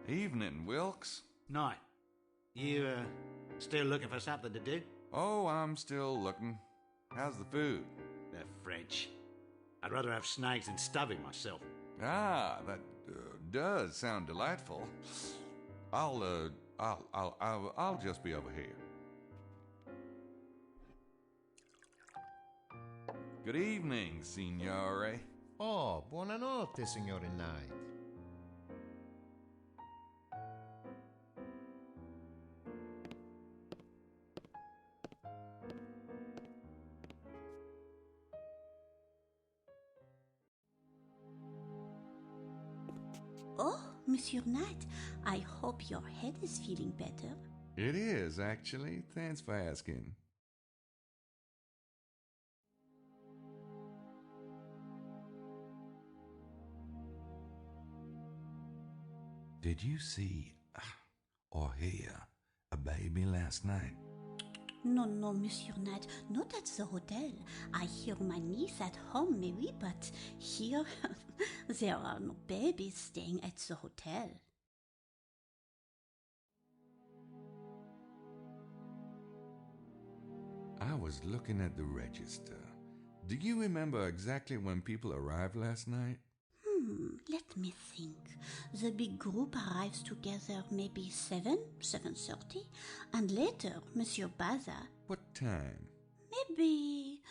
Evening, Wilkes. Knight, you, still looking for something to do? Oh, I'm still looking. How's the food? They're French. I'd rather have snakes than stuffing myself. Ah, that does sound delightful. I'll just be over here. Good evening, Signore. Oh, buonanotte, Signore Knight. Oh, Monsieur Knight, I hope your head is feeling better. It is, actually. Thanks for asking. Did you see or hear a baby last night? No, no, Monsieur Knight, not at the hotel. I hear my niece at home, maybe, but here there are no babies staying at the hotel. I was looking at the register. Do you remember exactly when people arrived last night? Let me think. The big group arrives together maybe 7:30, and later Monsieur Baza. What time? Maybe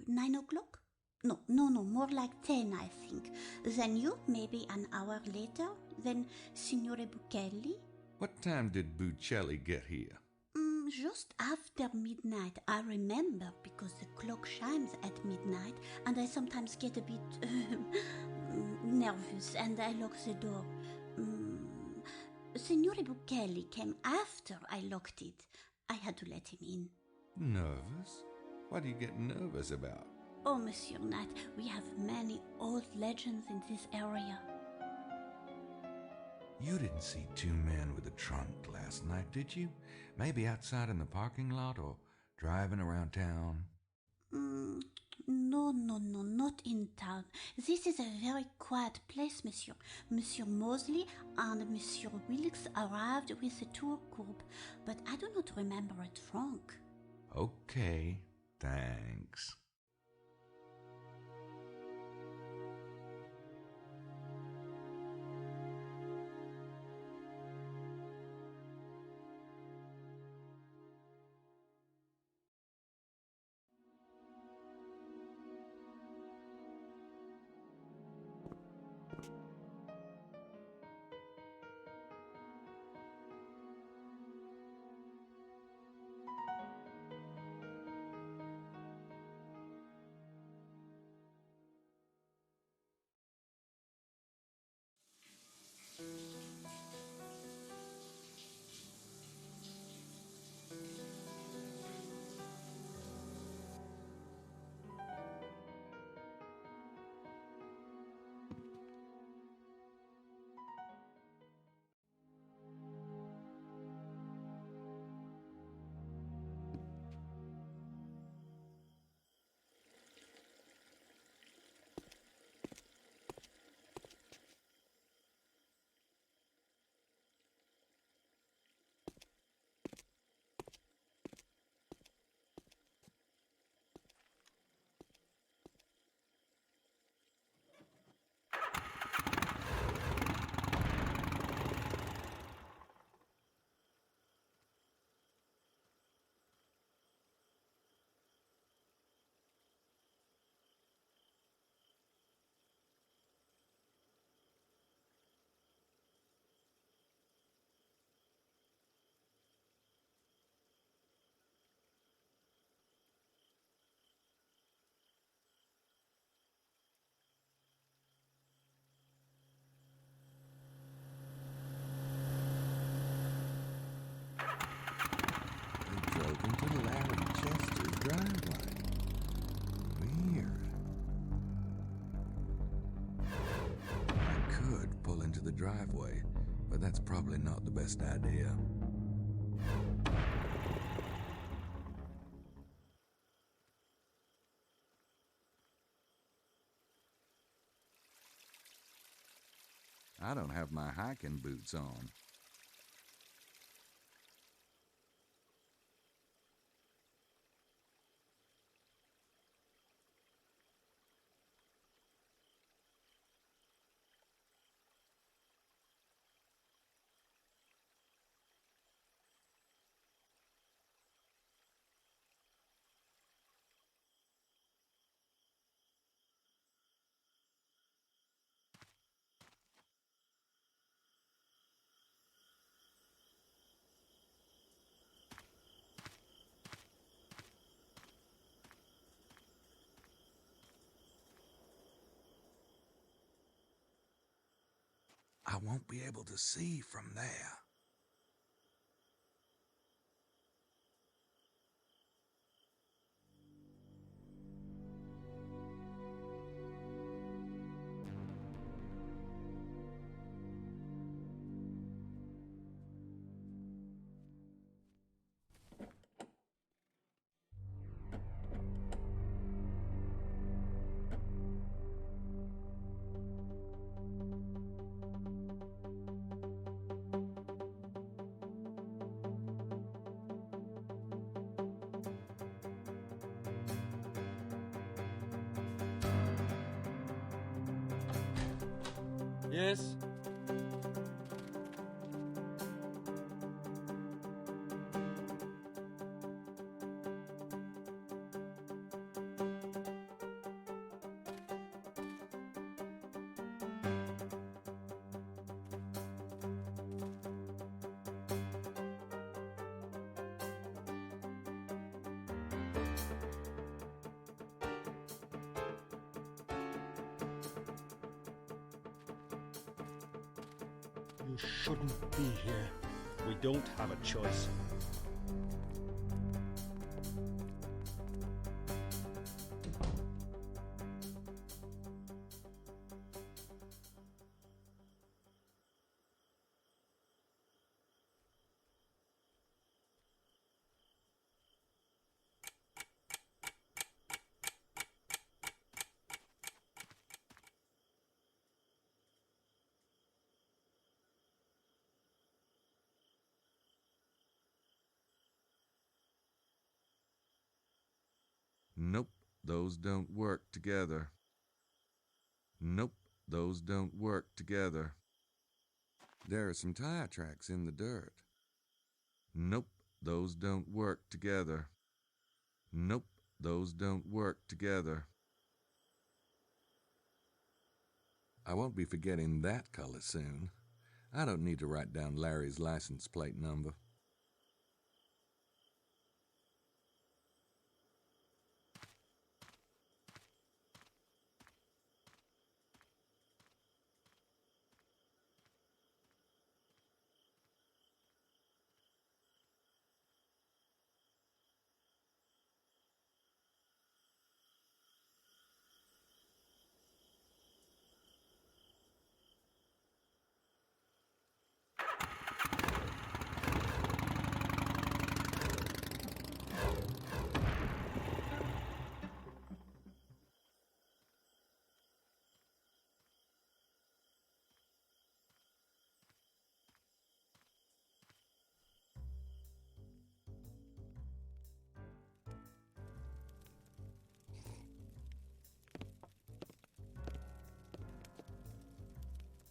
9 o'clock? No, more like 10, I think. Then you, maybe an hour later. Then Signore Buccelli. What time did Buccelli get here? Just after midnight. I remember because the clock chimes at midnight, and I sometimes get a bit nervous, and I lock the door. Signore Buccelli came after I locked it. I had to let him in. Nervous? What do you get nervous about? Oh, Monsieur Knight, we have many old legends in this area. You didn't see two men with a trunk last night, did you? Maybe outside in the parking lot or driving around town? No, not in town. This is a very quiet place, Monsieur. Monsieur Mosley and Monsieur Wilkes arrived with a tour group, but I do not remember a trunk. Okay, thanks. Into Larry Chester's driveway. Weird. I could pull into the driveway, but that's probably not the best idea. I don't have my hiking boots on. I won't be able to see from there. Yes? You shouldn't be here. We don't have a choice. Nope, those don't work together. Nope, those don't work together. There are some tire tracks in the dirt. Nope, those don't work together. Nope, those don't work together. I won't be forgetting that color soon. I don't need to write down Larry's license plate number.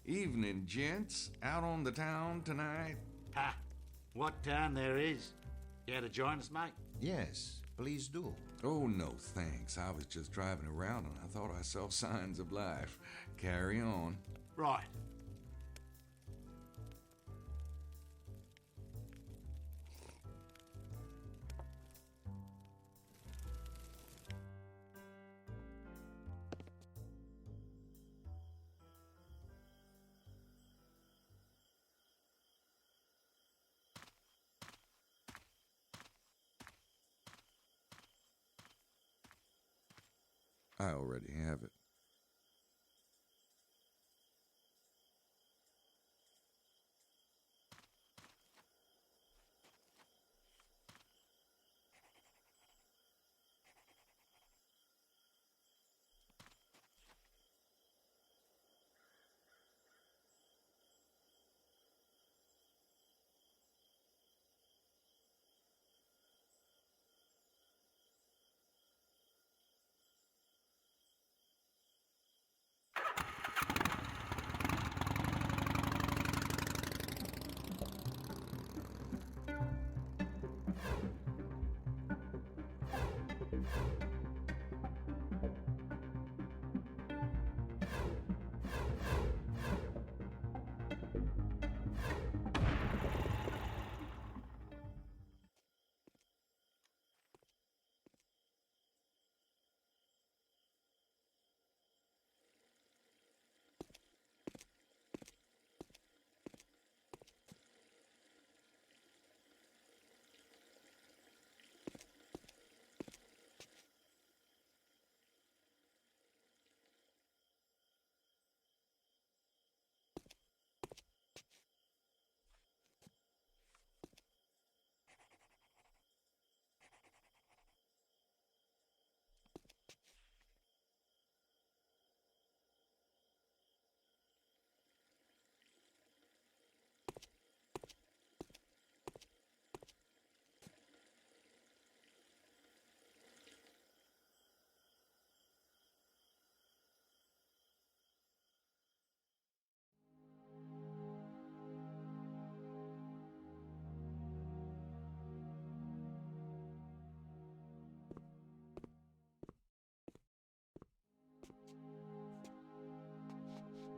Evening, gents. Out on the town tonight? Ha! What town there is? Care to join us, mate? Yes, please do. Oh, no, thanks. I was just driving around and I thought I saw signs of life. Carry on. Right. I already have it.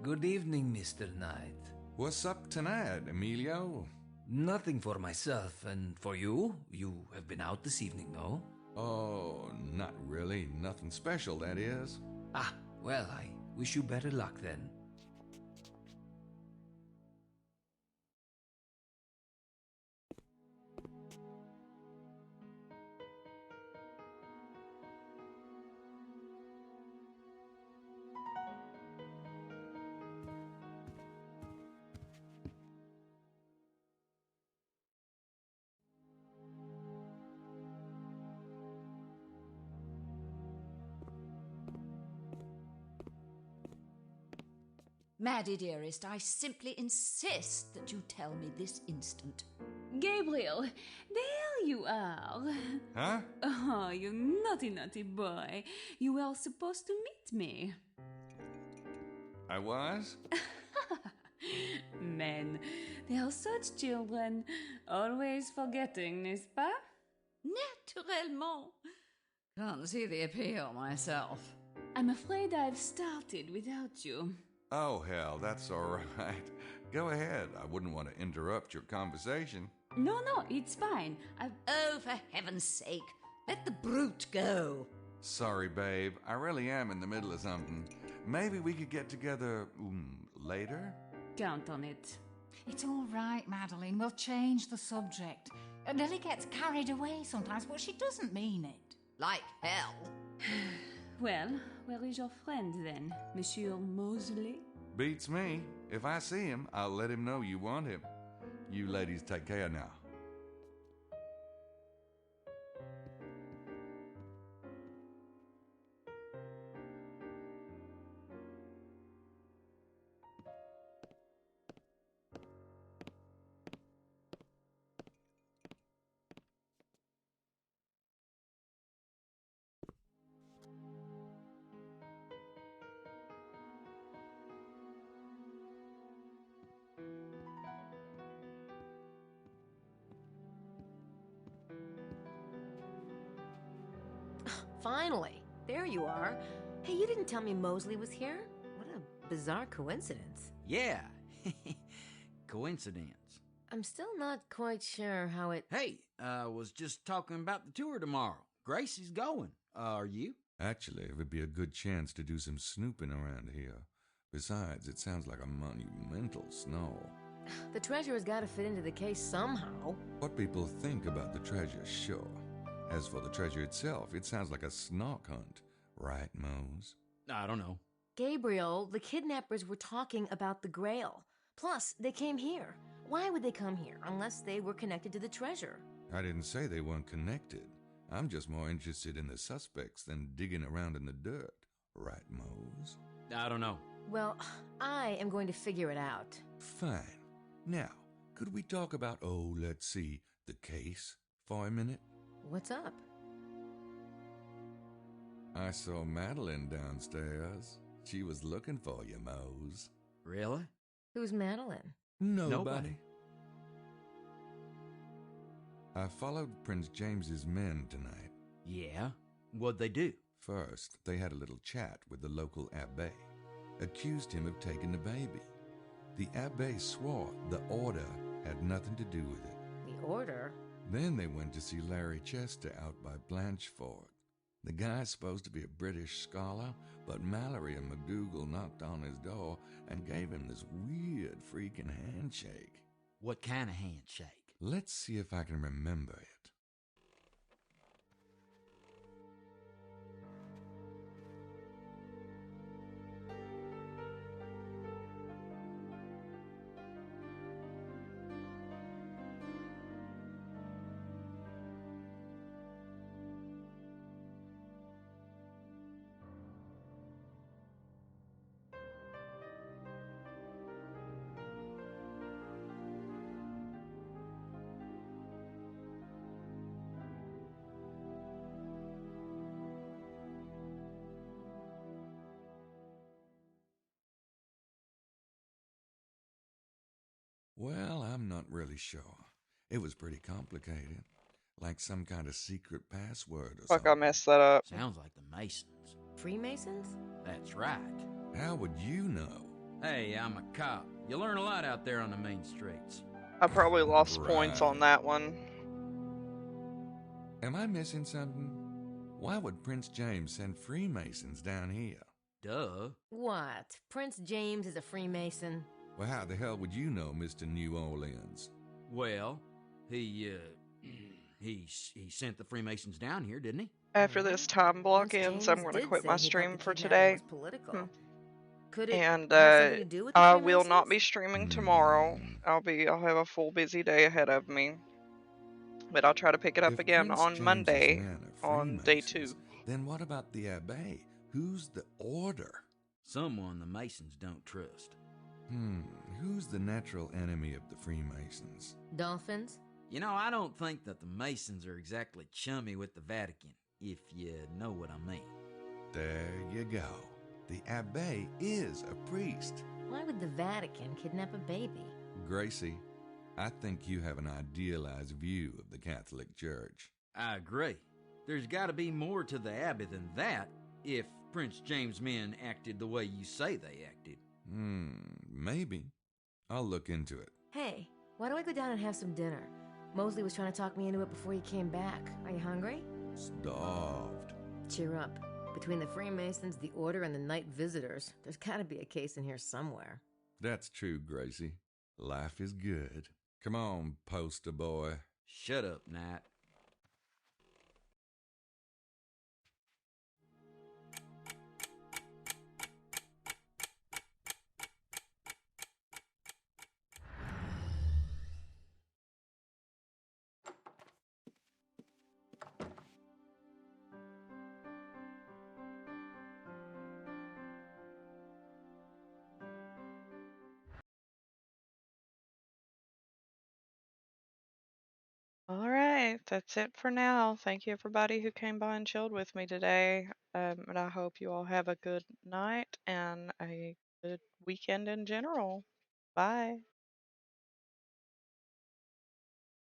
Good evening, Mr. Knight. What's up tonight, Emilio? Nothing for myself, and for you? You have been out this evening, no? Oh, not really. Nothing special, that is. Ah, well, I wish you better luck then. Maddie, dearest, I simply insist that you tell me this instant. Gabriel, there you are. Huh? Oh, you naughty, naughty boy. You were supposed to meet me. I was? Men, they are such children. Always forgetting, n'est-ce pas? Naturellement. Can't see the appeal myself. I'm afraid I've started without you. Oh, hell, that's all right. Go ahead. I wouldn't want to interrupt your conversation. No, it's fine. Oh, for heaven's sake, let the brute go. Sorry, babe. I really am in the middle of something. Maybe we could get together later? Count on it. It's all right, Madeline. We'll change the subject. Lily gets carried away sometimes, but she doesn't mean it. Like hell. Well, where is your friend then, Monsieur Mosley? Beats me. If I see him, I'll let him know you want him. You ladies take care now. Finally, there you are. Hey, you didn't tell me Mosley was here? What a bizarre coincidence. Yeah. Coincidence. I'm still not quite sure how it... Hey, I was just talking about the tour tomorrow. Gracie's going. Are you? Actually, it would be a good chance to do some snooping around here. Besides, it sounds like a monumental snow. The treasure's got to fit into the case somehow. What people think about the treasure, sure. As for the treasure itself, it sounds like a snark hunt. Right, Mose? I don't know. Gabriel, the kidnappers were talking about the Grail. Plus, they came here. Why would they come here unless they were connected to the treasure? I didn't say they weren't connected. I'm just more interested in the suspects than digging around in the dirt. Right, Mose? I don't know. Well, I am going to figure it out. Fine. Now, could we talk about, let's see, the case for a minute? What's up? I saw Madeline downstairs. She was looking for you, Mose. Really? Who's Madeline? Nobody. I followed Prince James's men tonight. Yeah? What'd they do? First, they had a little chat with the local abbé. Accused him of taking the baby. The abbé swore the order had nothing to do with it. The order? Then they went to see Larry Chester out by Blanchford. The guy's supposed to be a British scholar, but Mallory and McDougal knocked on his door and gave him this weird freaking handshake. What kind of handshake? Let's see if I can remember it. Well, I'm not really sure. It was pretty complicated. Like some kind of secret password or Fuck, something. I messed that up. Sounds like the Masons. Freemasons? That's right. How would you know? Hey, I'm a cop. You learn a lot out there on the main streets. I probably lost points Right. on that one. Am I missing something? Why would Prince James send Freemasons down here? Duh. What? Prince James is a Freemason? Well, how the hell would you know, Mr. New Orleans? Well, he sent the Freemasons down here, didn't he? After this time block Prince ends, James I'm going to did quit say my he thought stream the for kidnapping today. was political. Could it And have something to do with the I will not Freemasons? be streaming tomorrow. I'll have a full busy day ahead of me. But I'll try to pick it up If again Prince on James's Monday men are on day 2. Freemasons, then what about the Abbey? Who's the Order? Someone the Masons don't trust. Who's the natural enemy of the Freemasons? Dolphins? You know, I don't think that the Masons are exactly chummy with the Vatican, if you know what I mean. There you go. The Abbey is a priest. Why would the Vatican kidnap a baby? Gracie, I think you have an idealized view of the Catholic Church. I agree. There's got to be more to the Abbey than that, if Prince James' men acted the way you say they acted. Maybe. I'll look into it. Hey, why don't we go down and have some dinner? Mosley was trying to talk me into it before he came back. Are you hungry? Starved. Cheer up. Between the Freemasons, the Order, and the Night Visitors, there's gotta be a case in here somewhere. That's true, Gracie. Life is good. Come on, poster boy. Shut up, Knight. Alright, that's it for now. Thank you everybody who came by and chilled with me today. And I hope you all have a good night and a good weekend in general. Bye.